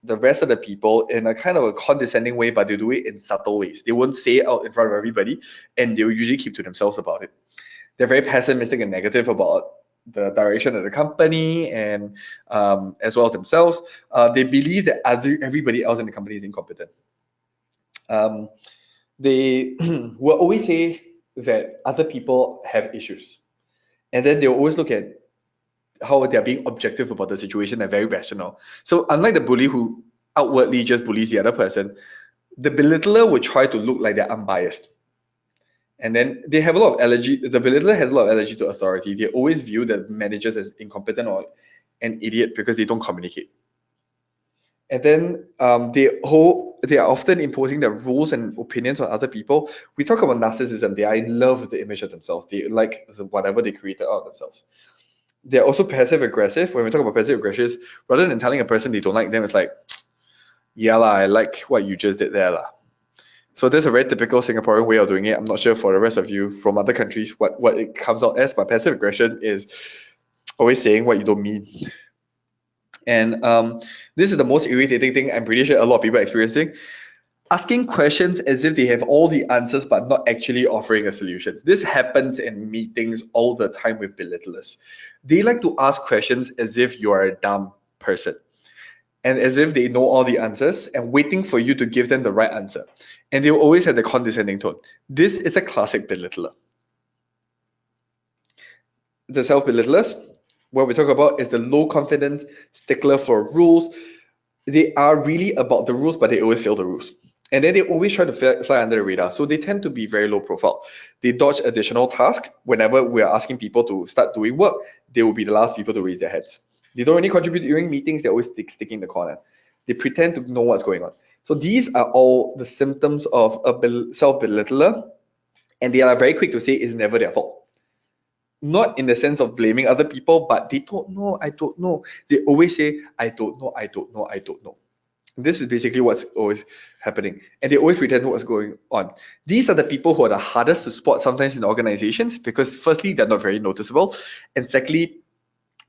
the rest of the people in a kind of a condescending way, but they do it in subtle ways. They won't say it out in front of everybody, and they will usually keep to themselves about it. They're very pessimistic and negative about the direction of the company and as well as themselves. They believe that everybody else in the company is incompetent. They will always say that other people have issues. And then they'll always look at how they're being objective about the situation and very rational. So unlike the bully who outwardly just bullies the other person, the belittler will try to look like they're unbiased. And then they have a lot of allergy. The belittler has a lot of allergy to authority. They always view the managers as incompetent or an idiot because they don't communicate. And then they are often imposing their rules and opinions on other people. We talk about narcissism. They are in love with the image of themselves. They like whatever they created out of themselves. They're also passive aggressive. When we talk about passive aggressive, rather than telling a person they don't like them, it's like, yeah lah, I like what you just did there lah. So there's a very typical Singaporean way of doing it. I'm not sure for the rest of you from other countries what it comes out as, but passive aggression is, always saying what you don't mean. And this is the most irritating thing I'm pretty sure a lot of people are experiencing. Asking questions as if they have all the answers but not actually offering a solution. This happens in meetings all the time with belittlers. They like to ask questions as if you are a dumb person and as if they know all the answers and waiting for you to give them the right answer. And they will always have the condescending tone. This is a classic belittler. The self-belittlers, what we talk about is the low confidence stickler for rules. They are really about the rules, but they always fail the rules. And then they always try to fly under the radar. So they tend to be very low profile. They dodge additional tasks. Whenever we are asking people to start doing work, they will be the last people to raise their hands. They don't really contribute during meetings. They're always sticking in the corner. They pretend to know what's going on. So these are all the symptoms of a self-belittler. And they are very quick to say it's never their fault. Not in the sense of blaming other people, but they don't know, I don't know. They always say, I don't know, I don't know, I don't know. This is basically what's always happening. And they always pretend what's going on. These are the people who are the hardest to spot sometimes in organizations because firstly, they're not very noticeable. And secondly,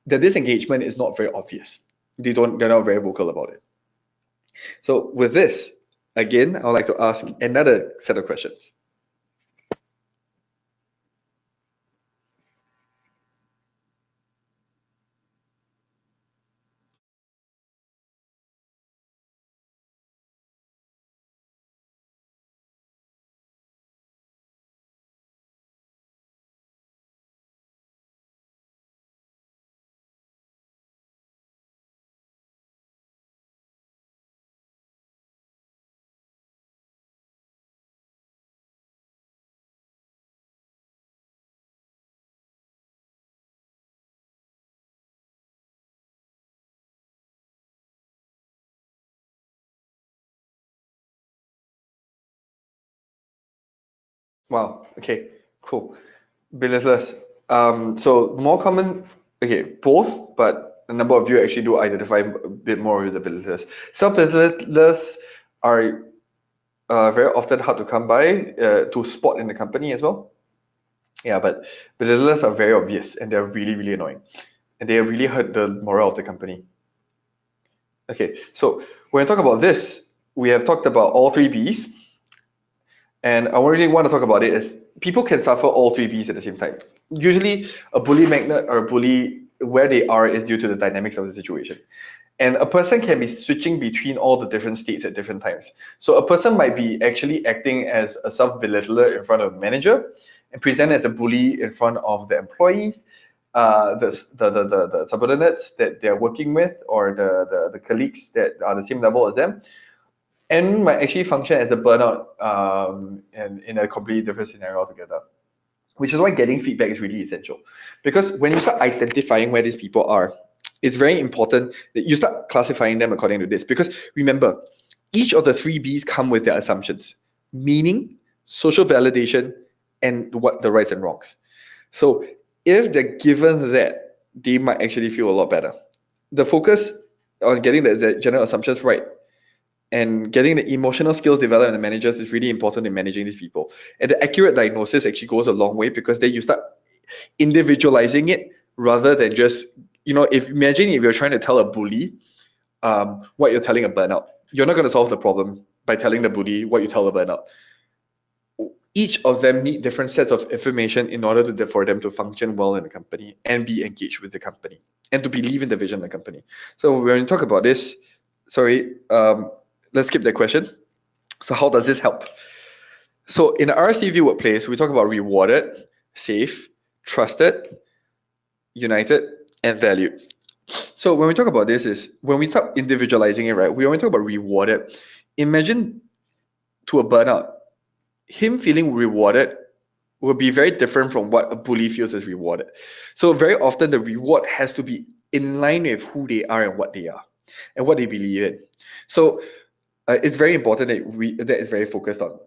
the disengagement is not very obvious. They're not very vocal about it. So with this, again, I would like to ask another set of questions. Wow, okay, cool. Belittlers. So more common, okay, both, but a number of you actually do identify a bit more with the belittlers. Self-belittlers are very often hard to come by, to spot in the company as well. Yeah, but belittlers are very obvious and they're really, really annoying. And they really hurt the morale of the company. Okay, so when I talk about this, we have talked about all three Bs. And I really want to talk about it is people can suffer all three Bs at the same time. Usually a bully magnet or a bully, where they are is due to the dynamics of the situation. And a person can be switching between all the different states at different times. So a person might be actually acting as a self-belittler in front of a manager and present as a bully in front of the employees, the subordinates that they're working with, or the colleagues that are the same level as them, and might actually function as a burnout and in a completely different scenario altogether. Which is why getting feedback is really essential. Because when you start identifying where these people are, it's very important that you start classifying them according to this. Because remember, each of the three Bs come with their assumptions: meaning, social validation, and what the rights and wrongs. So if they're given that, they might actually feel a lot better. The focus on getting the general assumptions right and getting the emotional skills developed in the managers is really important in managing these people. And the accurate diagnosis actually goes a long way because then you start individualizing it rather than just, if imagine if you're trying to tell a bully what you're telling a burnout, you're not going to solve the problem by telling the bully what you tell a burnout. Each of them need different sets of information in order for them to function well in the company and be engaged with the company and to believe in the vision of the company. So when we talk about this, let's skip that question. So how does this help? So in the RSTUV Workplace, we talk about rewarded, safe, trusted, united, and valued. So when we talk about this is, when we start individualizing it, right, we only talk about rewarded. Imagine to a burnout, him feeling rewarded will be very different from what a bully feels as rewarded. So very often the reward has to be in line with who they are and what they are and what they believe in. So it's very important that is very focused on.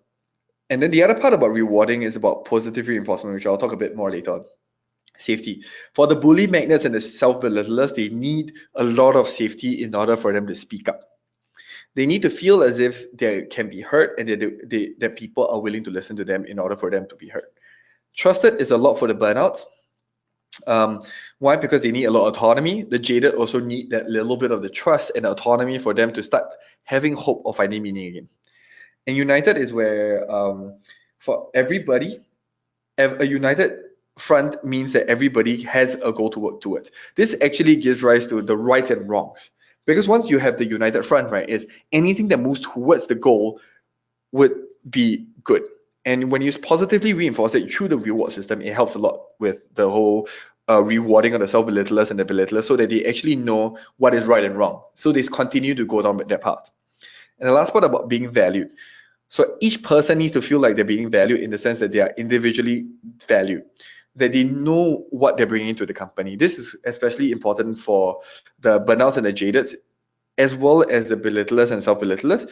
And then the other part about rewarding is about positive reinforcement, which I'll talk a bit more later on. Safety. For the bully magnets and the self-belittlers, they need a lot of safety in order for them to speak up. They need to feel as if they can be heard and that people are willing to listen to them in order for them to be heard. Trusted is a lot for the burnouts. Why? Because they need a lot of autonomy. The jaded also need that little bit of the trust and autonomy for them to start having hope of finding meaning again. And united is where for everybody, a united front means that everybody has a goal to work towards. This actually gives rise to the rights and wrongs. Because once you have the united front, right, is anything that moves towards the goal would be good. And when you positively reinforce it through the reward system, it helps a lot with the whole rewarding of the self-belittlers and the belittlers so that they actually know what is right and wrong. So they continue to go down that path. And the last part about being valued. So each person needs to feel like they're being valued in the sense that they are individually valued, that they know what they're bringing to the company. This is especially important for the burnouts and the jadeds, as well as the belittlers and self-belittlers,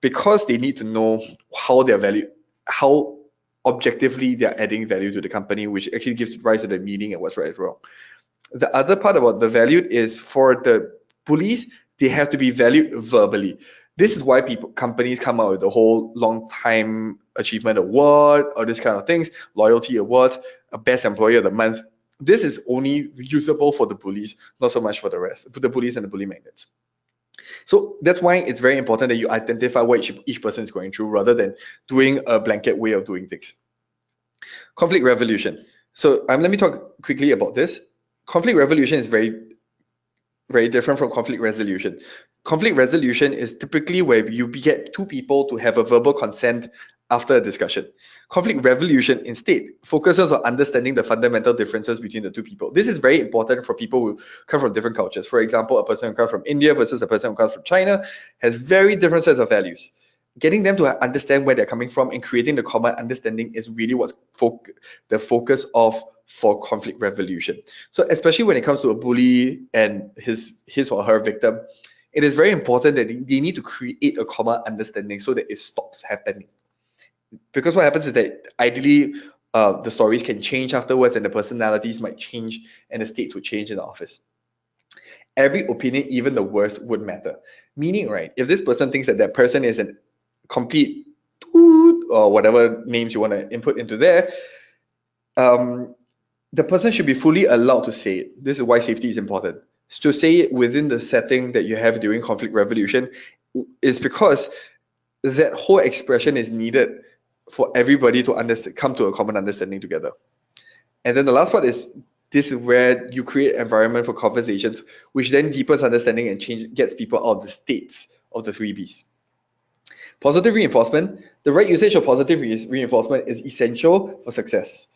because they need to know how they're valued, how objectively they're adding value to the company, which actually gives rise to the meaning and what's right and wrong. The other part about the valued is for the bullies, they have to be valued verbally. This is why companies come out with the whole long time achievement award or this kind of things, loyalty awards, a best employee of the month. This is only usable for the bullies, not so much for the rest, the bullies and the bully magnets. So that's why it's very important that you identify what each person is going through rather than doing a blanket way of doing things. Conflict resolution. So let me talk quickly about this. Conflict resolution is very different from conflict resolution. Conflict resolution is typically where you get two people to have a verbal consent after a discussion. Conflict resolution instead focuses on understanding the fundamental differences between the two people. This is very important for people who come from different cultures. For example, a person who comes from India versus a person who comes from China has very different sets of values. Getting them to understand where they're coming from and creating the common understanding is really what's the focus of for conflict resolution. So especially when it comes to a bully and his or her victim, it is very important that they need to create a common understanding so that it stops happening. Because what happens is that ideally the stories can change afterwards and the personalities might change and the states would change in the office. Every opinion, even the worst, would matter. Meaning, right, if this person thinks that that person is a complete dude or whatever names you want to input into there, the person should be fully allowed to say it. This is why safety is important. To say it within the setting that you have during conflict resolution is because that whole expression is needed for everybody to come to a common understanding together. And then the last part is this is where you create environment for conversations, which then deepens understanding and gets people out of the states of the 3Bs. Positive reinforcement. The right usage of positive reinforcement is essential for success.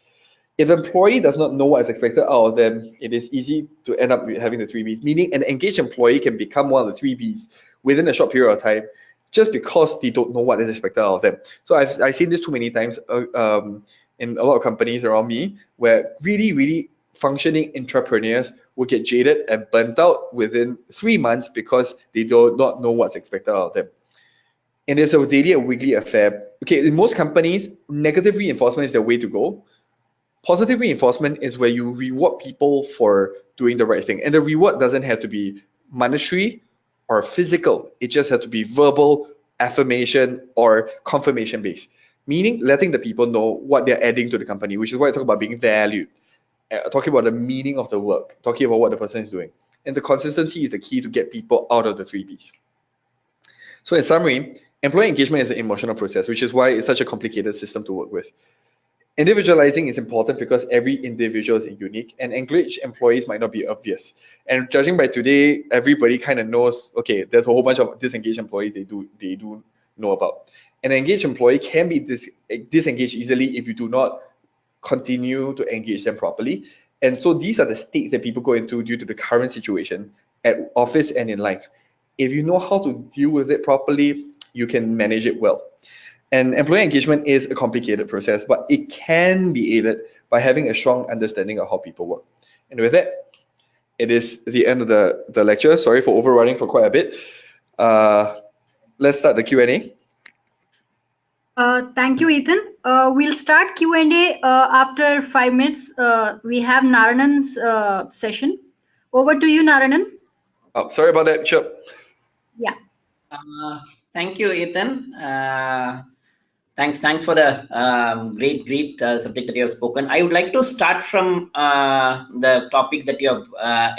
If an employee does not know what is expected out of them, it is easy to end up having the 3Bs, meaning an engaged employee can become one of the 3Bs within a short period of time just because they don't know what is expected out of them. So I've seen this too many times in a lot of companies around me where really functioning entrepreneurs will get jaded and burnt out within 3 months because they do not know what's expected out of them. And it's a daily and weekly affair. Okay, in most companies, negative reinforcement is the way to go. Positive reinforcement is where you reward people for doing the right thing. And the reward doesn't have to be monetary or physical. It just has to be verbal, affirmation, or confirmation based. Meaning letting the people know what they're adding to the company, which is why I talk about being valued, talking about the meaning of the work, talking about what the person is doing. And the consistency is the key to get people out of the 3Bs. So in summary, employee engagement is an emotional process, which is why it's such a complicated system to work with. Individualizing is important because every individual is unique and engaged employees might not be obvious. And judging by today, everybody kind of knows, okay, there's a whole bunch of disengaged employees they do know about. An engaged employee can be disengaged easily if you do not continue to engage them properly. And so these are the states that people go into due to the current situation at office and in life. If you know how to deal with it properly, you can manage it well. And employee engagement is a complicated process, but it can be aided by having a strong understanding of how people work. And with that, it is the end of the lecture. Sorry for overrunning for quite a bit. Let's start the Q&A. Thank you, Ethan. We'll start Q&A after 5 minutes. We have Naranan's session. Over to you, Naranan. Oh, sorry about that, Chip. Yeah. Thank you, Ethan. Thanks for the great subject that you have spoken. I would like to start from the topic that you have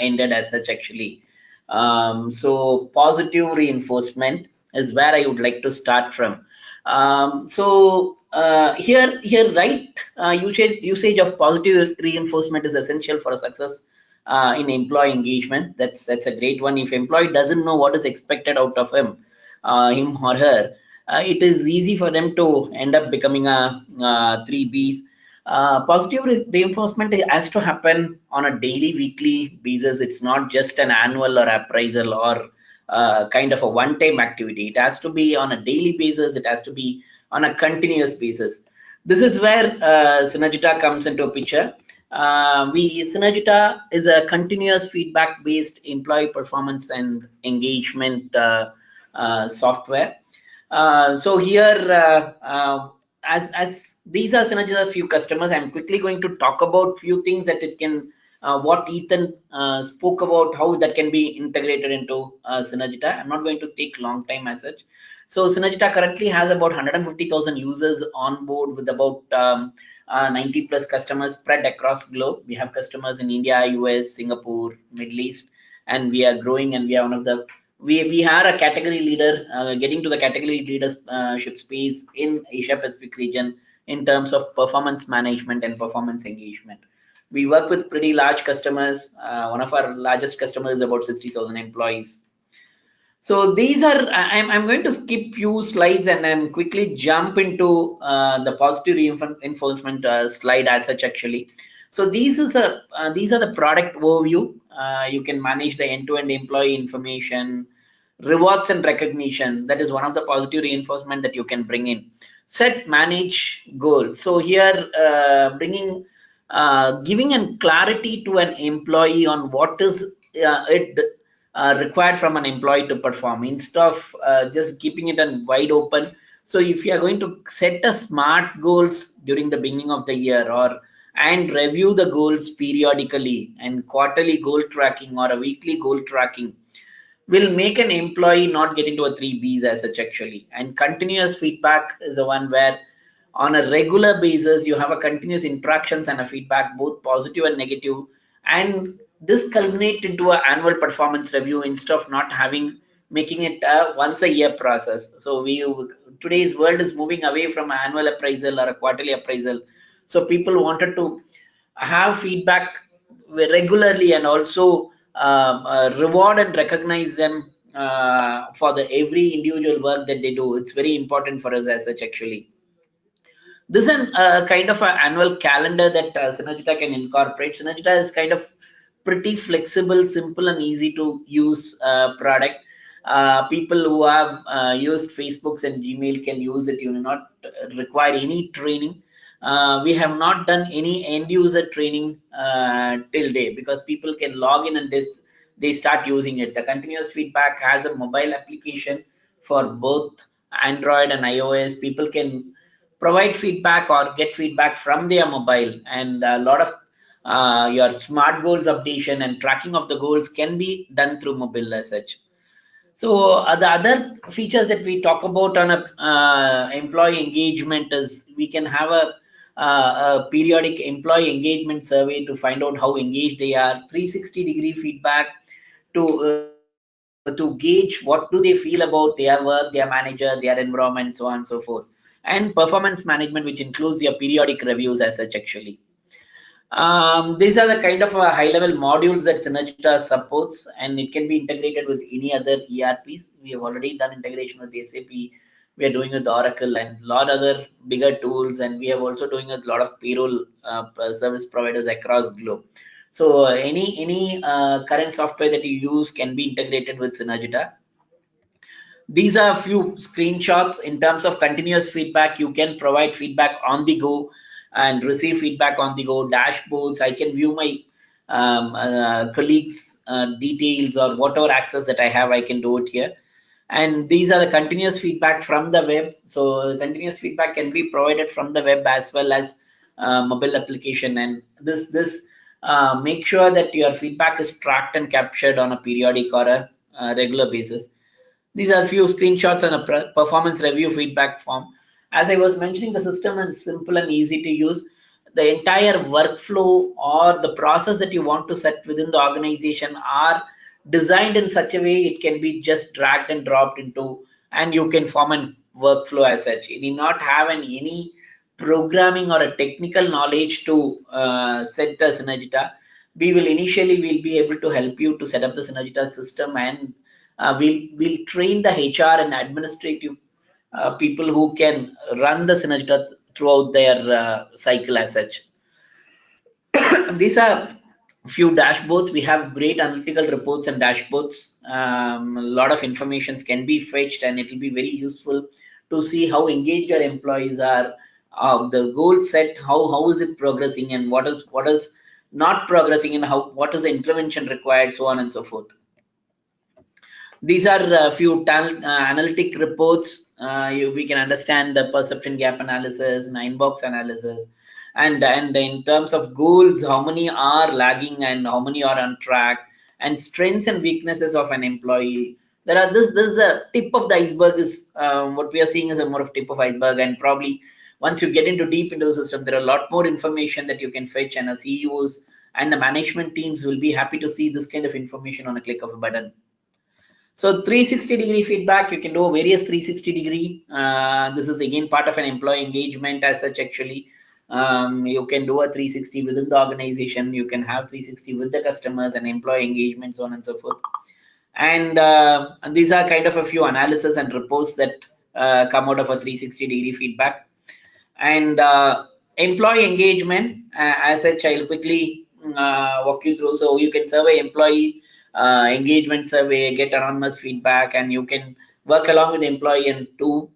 ended as such actually. So positive reinforcement is where I would like to start from. Here right usage of positive reinforcement is essential for a success in employee engagement. That's a great one. If employee doesn't know what is expected out of him or her, it is easy for them to end up becoming a 3Bs. Positive reinforcement has to happen on a daily, weekly basis. It's not just an annual or appraisal or kind of a one-time activity. It has to be on a daily basis. It has to be on a continuous basis. This is where Synergita comes into a picture. Synergita is a continuous feedback-based employee performance and engagement software. So here, as these are Synergita few customers, I'm quickly going to talk about few things that it can, what Ethan spoke about, how that can be integrated into Synergita. I'm not going to take long time as such. So Synergita currently has about 150,000 users on board with about 90 plus customers spread across globe. We have customers in India, US, Singapore, Middle East, and we are growing, and we are one of the we are a category leader, getting to the category leadership space in Asia Pacific region in terms of performance management and performance engagement. We work with pretty large customers. One of our largest customers is about 60,000 employees. So these are, I'm going to skip few slides and then quickly jump into the positive reinforcement slide as such actually. So these are the product overview. You can manage the end-to-end employee information, rewards and recognition. That is one of the positive reinforcement that you can bring in. Set, manage, goals. So here giving a clarity to an employee on what is it required from an employee to perform instead of just keeping it on wide open. So if you are going to set a smart goals during the beginning of the year and review the goals periodically and quarterly goal tracking or a weekly goal tracking will make an employee not get into a 3Bs as such actually. And continuous feedback is the one where on a regular basis you have a continuous interactions and a feedback, both positive and negative, and this culminate into an annual performance review instead of not making it a once a year process. So today's world is moving away from an annual appraisal or a quarterly appraisal. So people wanted to have feedback regularly and also reward and recognize them for the every individual work that they do. It's very important for us as such actually. This is kind of an annual calendar that Synergita can incorporate. Synergita is kind of pretty flexible, simple and easy to use product. People who have used Facebooks and Gmail can use it. You do not require any training. We have not done any end user training till day because people can log in and they start using it. The continuous feedback has a mobile application for both Android and iOS. People can provide feedback or get feedback from their mobile, and a lot of your smart goals updation and tracking of the goals can be done through mobile as such. So the other features that we talk about on a employee engagement is we can have a periodic employee engagement survey to find out how engaged they are, 360-degree feedback to gauge what do they feel about their work, their manager, their environment, so on and so forth, and performance management, which includes your periodic reviews as such actually. These are the kind of high-level modules that Synergita supports, and it can be integrated with any other ERPs. We have already done integration with SAP. We are doing with Oracle and a lot other bigger tools, and we are also doing a lot of payroll service providers across globe. So any current software that you use can be integrated with Synergita. These are a few screenshots in terms of continuous feedback. You can provide feedback on the go and receive feedback on the go. Dashboards, I can view my colleagues details or whatever access that I have, I can do it here. And these are the continuous feedback from the web. So continuous feedback can be provided from the web as well as mobile application, and this make sure that your feedback is tracked and captured on a periodic or a regular basis. These are a few screenshots on a performance review feedback form. As I was mentioning, the system is simple and easy to use. The entire workflow or the process that you want to set within the organization are designed in such a way it can be just dragged and dropped into, and you can form a workflow as such. You need not have any programming or a technical knowledge to set the Synergita. We will initially will be able to help you to set up the Synergita system, and we'll train the HR and administrative people who can run the Synergita throughout their cycle as such. These are few dashboards. We have great analytical reports and dashboards. A lot of informations can be fetched, and it will be very useful to see how engaged your employees are, the goal set, how is it progressing, and what is not progressing, and what is the intervention required, so on and so forth. These are a few analytic reports. We can understand the perception gap analysis, nine box analysis, and in terms of goals, how many are lagging and how many are on track, and strengths and weaknesses of an employee. This is a tip of the iceberg. Is what we are seeing is a more of tip of iceberg, and probably once you get into deep into the system, there are a lot more information that you can fetch, and the CEOs and the management teams will be happy to see this kind of information on a click of a button. So 360-degree feedback, you can do various 360-degree. This is again part of an employee engagement as such actually. You can do a 360 within the organization. You can have 360 with the customers and employee engagement, so on and so forth. And these are kind of a few analysis and reports that come out of a 360-degree feedback. And employee engagement, as such, I'll quickly walk you through. So you can survey employee engagement survey, get anonymous feedback, and you can work along with the employee and to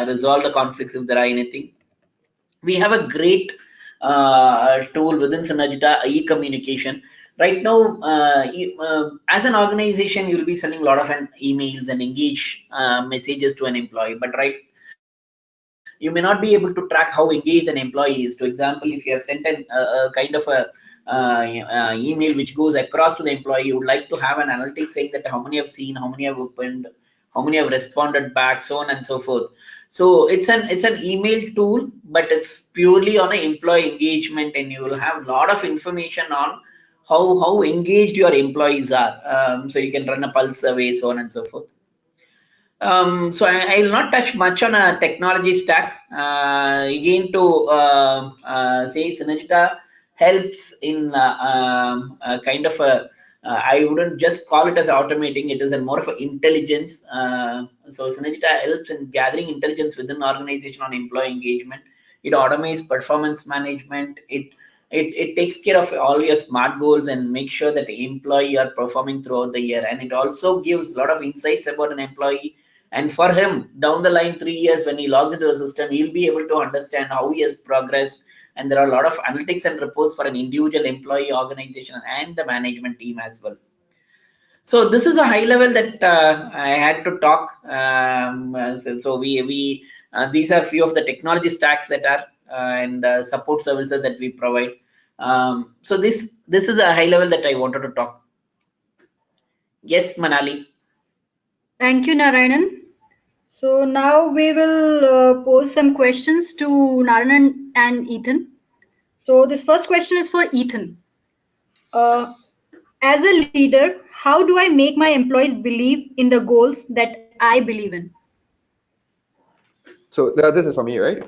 resolve the conflicts if there are anything. We have a great tool within Synergita, e-communication. Right now, as an organization, you'll be sending a lot of emails and engage messages to an employee, but you may not be able to track how engaged an employee is. To example, if you have sent a kind of a email which goes across to the employee, you would like to have an analytics saying that how many have seen, how many have opened, how many have responded back, so on and so forth. So it's an email tool, but it's purely on an employee engagement, and you will have a lot of information on how engaged your employees are. So you can run a pulse survey, so on and so forth. So I will not touch much on a technology stack. Again, to say Synergita helps in kind of a, I wouldn't just call it as automating, it is a more of an intelligence. So Synergita helps in gathering intelligence within organization on employee engagement. It automates performance management. It takes care of all your smart goals and make sure that the employee are performing throughout the year. And it also gives a lot of insights about an employee. And for him, down the line, 3 years, when he logs into the system, he'll be able to understand how he has progressed. And there are a lot of analytics and reports for an individual employee, organization, and the management team as well. So this is a high level that I had to talk. So these are few of the technology stacks that are and support services that we provide. So this is a high level that I wanted to talk. Yes, Manali. Thank you, Narayanan. So now we will pose some questions to Narayanan and Ethan. So this first question is for Ethan. As a leader, how do I make my employees believe in the goals that I believe in? So this is for me, right?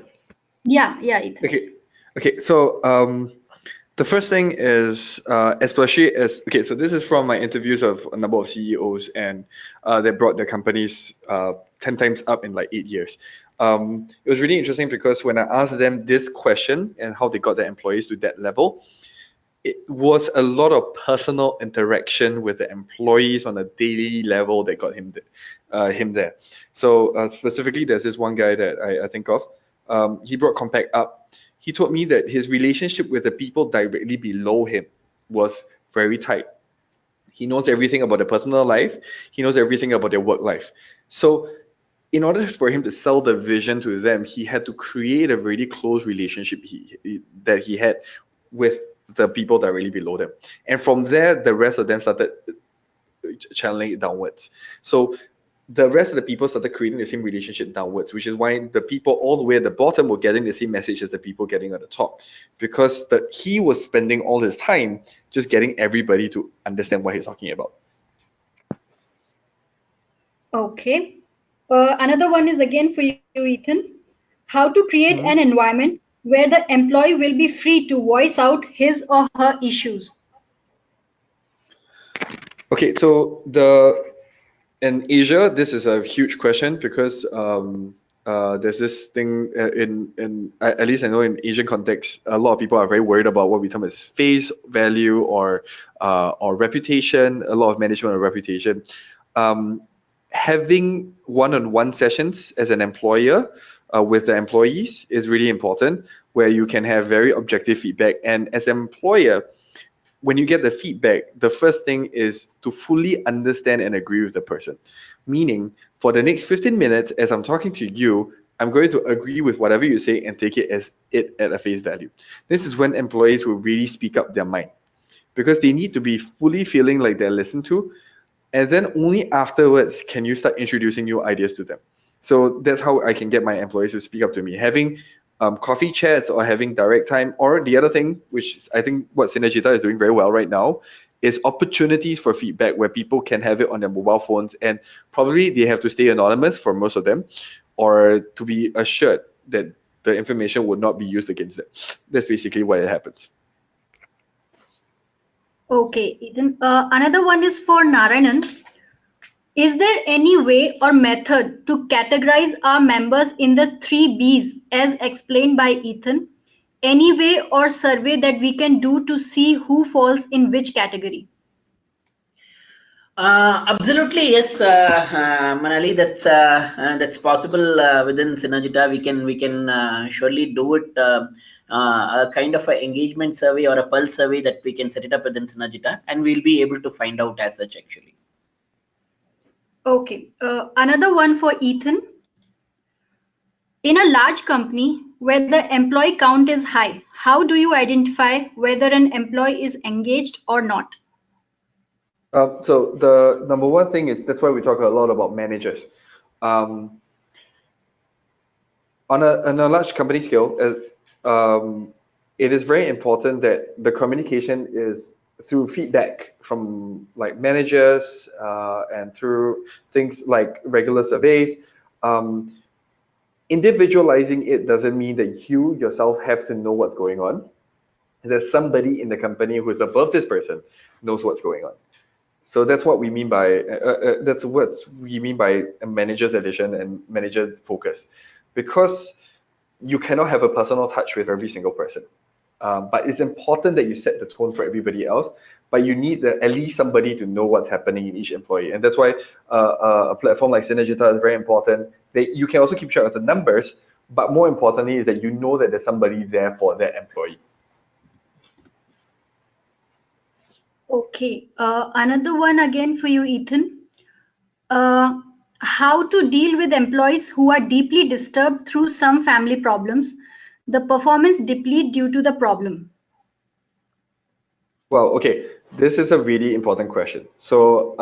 Yeah, Ethan. Okay. So the first thing is, especially as, okay, so this is from my interviews of a number of CEOs, and they brought their companies 10 times up in like 8 years. It was really interesting because when I asked them this question and how they got their employees to that level, it was a lot of personal interaction with the employees on a daily level that got him there. So specifically, there's this one guy that I think of. He brought Compact up. He told me that his relationship with the people directly below him was very tight. He knows everything about their personal life. He knows everything about their work life. So in order for him to sell the vision to them, he had to create a really close relationship that he had with the people directly below them. And from there, the rest of them started channeling it downwards. So the rest of the people started creating the same relationship downwards, which is why the people all the way at the bottom were getting the same message as the people getting at the top, because he was spending all his time just getting everybody to understand what he's talking about. Okay. Another one is again for you, Ethan. How to create an Mhm. environment where the employee will be free to voice out his or her issues. Okay, so in Asia, this is a huge question because there's this thing at least I know in Asian context, a lot of people are very worried about what we term as face value or reputation. A lot of management or reputation. Um, Having one-on-one sessions as an employer with the employees is really important, where you can have very objective feedback. And as an employer, when you get the feedback, the first thing is to fully understand and agree with the person. Meaning, for the next 15 minutes, as I'm talking to you, I'm going to agree with whatever you say and take it as it at a face value. This is when employees will really speak up their mind, because they need to be fully feeling like they're listened to, and then only afterwards can you start introducing new ideas to them. So that's how I can get my employees to speak up to me. Having coffee chats or having direct time, or the other thing, which is, I think what Synergita is doing very well right now, is opportunities for feedback where people can have it on their mobile phones, and probably they have to stay anonymous for most of them, or to be assured that the information would not be used against them. That's basically what it happens. Okay, Ethan. Another one is for Narayanan. Is there any way or method to categorize our members in the three Bs as explained by Ethan? Any way or survey that we can do to see who falls in which category? Absolutely, yes, Manali. That's possible within Synergita. We can surely do it. A kind of a engagement survey or a pulse survey that we can set it up within Synergita, and we'll be able to find out as such actually. Okay, another one for Ethan. In a large company where the employee count is high, how do you identify whether an employee is engaged or not? So the number one thing is, that's why we talk a lot about managers. Um, on a large company scale, it is very important that the communication is through feedback from like managers and through things like regular surveys. Um, Individualizing it doesn't mean that you yourself have to know what's going on. There's somebody in the company who's above this person knows what's going on. So that's what we mean by a manager's edition and manager focus, because you cannot have a personal touch with every single person. But it's important that you set the tone for everybody else. But you need at least somebody to know what's happening in each employee, and that's why a platform like Synergita is very important. You can also keep track of the numbers, but more importantly is that you know that there's somebody there for that employee. Okay, another one again for you, Ethan. Uh, how to deal with employees who are deeply disturbed through some family problems, the performance deplete due to the problem. Well, okay, this is a really important question. So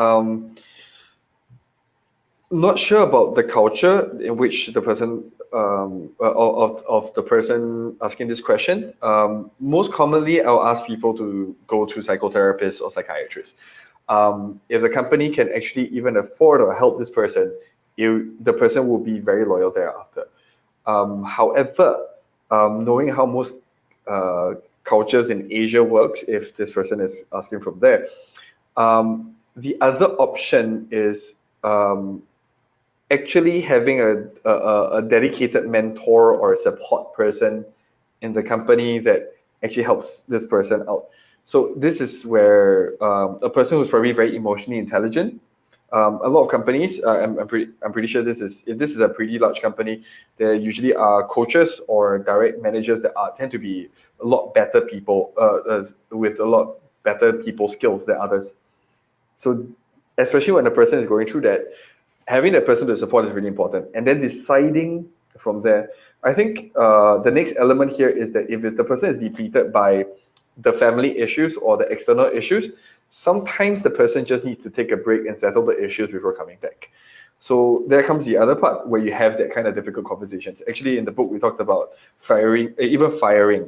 not sure about the culture in which the person of the person asking this question. Most commonly, I'll ask people to go to psychotherapists or psychiatrists. If the company can actually even afford or help this person, the person will be very loyal thereafter. However, knowing how most cultures in Asia works, if this person is asking from there, the other option is actually having a dedicated mentor or a support person in the company that actually helps this person out. So this is where a person who's probably very emotionally intelligent. A lot of companies, I'm pretty sure if this is a pretty large company, there usually are coaches or direct managers that tend to be a lot better people with a lot better people skills than others. So especially when a person is going through that, having that person to support is really important. And then deciding from there, I think the next element here is that if the person is depleted by the family issues or the external issues, sometimes the person just needs to take a break and settle the issues before coming back. So there comes the other part where you have that kind of difficult conversations. Actually, in the book, we talked about firing,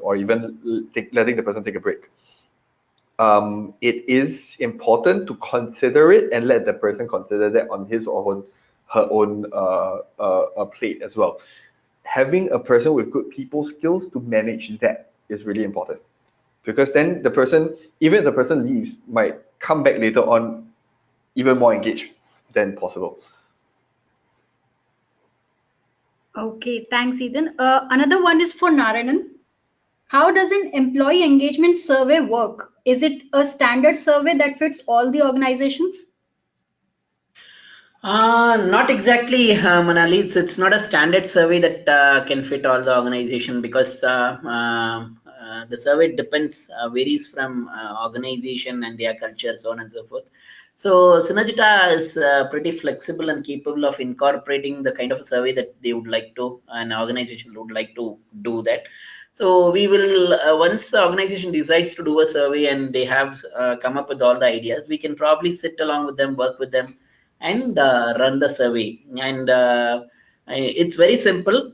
or even letting the person take a break. It is important to consider it and let the person consider that on his or her own plate as well. Having a person with good people skills to manage that is really important, because then the person, even if the person leaves, might come back later on even more engaged than possible. Okay, thanks, Ethan. Another one is for Narayanan. How does an employee engagement survey work? Is it a standard survey that fits all the organizations? Not exactly, Manali. It's not a standard survey that can fit all the organization, because the survey depends, varies from organization and their culture, so on and so forth. So Synergita is pretty flexible and capable of incorporating the kind of a survey that they would like to, an organization would like to do that. So we will, once the organization decides to do a survey and they have come up with all the ideas, we can probably sit along with them, work with them, and run the survey. And it's very simple.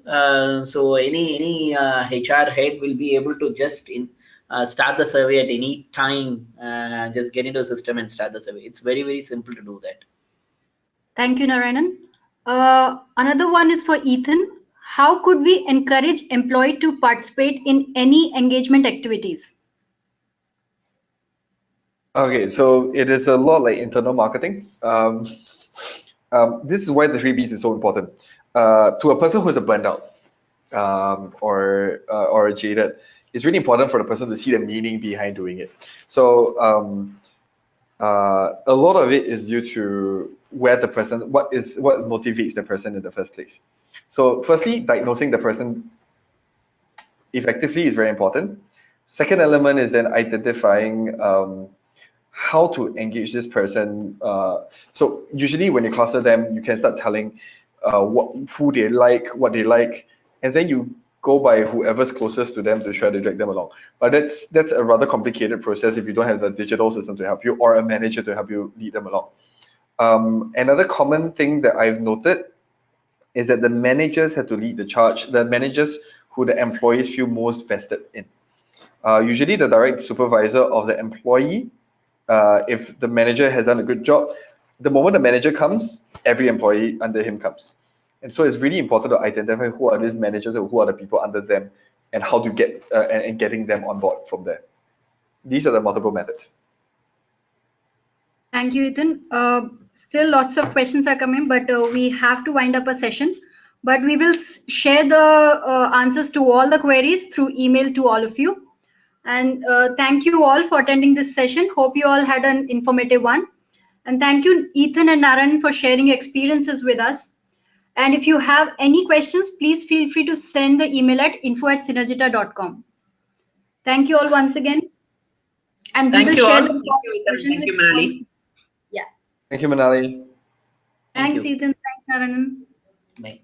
So any HR head will be able to just start the survey at any time. Just get into the system and start the survey. It's very, very simple to do that. Thank you, Narayanan. Another one is for Ethan. How could we encourage employee to participate in any engagement activities? Okay, so it is a lot like internal marketing. This is why the 3Bs is so important. To a person who is a burnout, or a jaded, it's really important for the person to see the meaning behind doing it. So a lot of it is due to where the person, what motivates the person in the first place. So firstly, diagnosing the person effectively is very important. Second element is then identifying how to engage this person. So usually when you cluster them, you can start telling who they like, what they like, and then you go by whoever's closest to them to try to drag them along. But that's a rather complicated process if you don't have the digital system to help you, or a manager to help you lead them along. Another common thing that I've noted is that the managers have to lead the charge. The managers who the employees feel most vested in. Usually the direct supervisor of the employee, if the manager has done a good job, the moment the manager comes, every employee under him comes. And so it's really important to identify who are these managers and who are the people under them, and how to get and getting them on board from there. These are the multiple methods. Thank you, Ethan. Still lots of questions are coming, but we have to wind up a session. But we will share the answers to all the queries through email to all of you. And thank you all for attending this session. Hope you all had an informative one. And thank you, Ethan and Narayan, for sharing your experiences with us. And if you have any questions, please feel free to send the email at info@synergita.com. Thank you all once again. And we Thank will you share all. the Thank you, Ethan. version Thank you, with all. Manali. Yeah. Thank you, Manali. Thank Thanks, you. Ethan. Thanks, Narayan. Bye.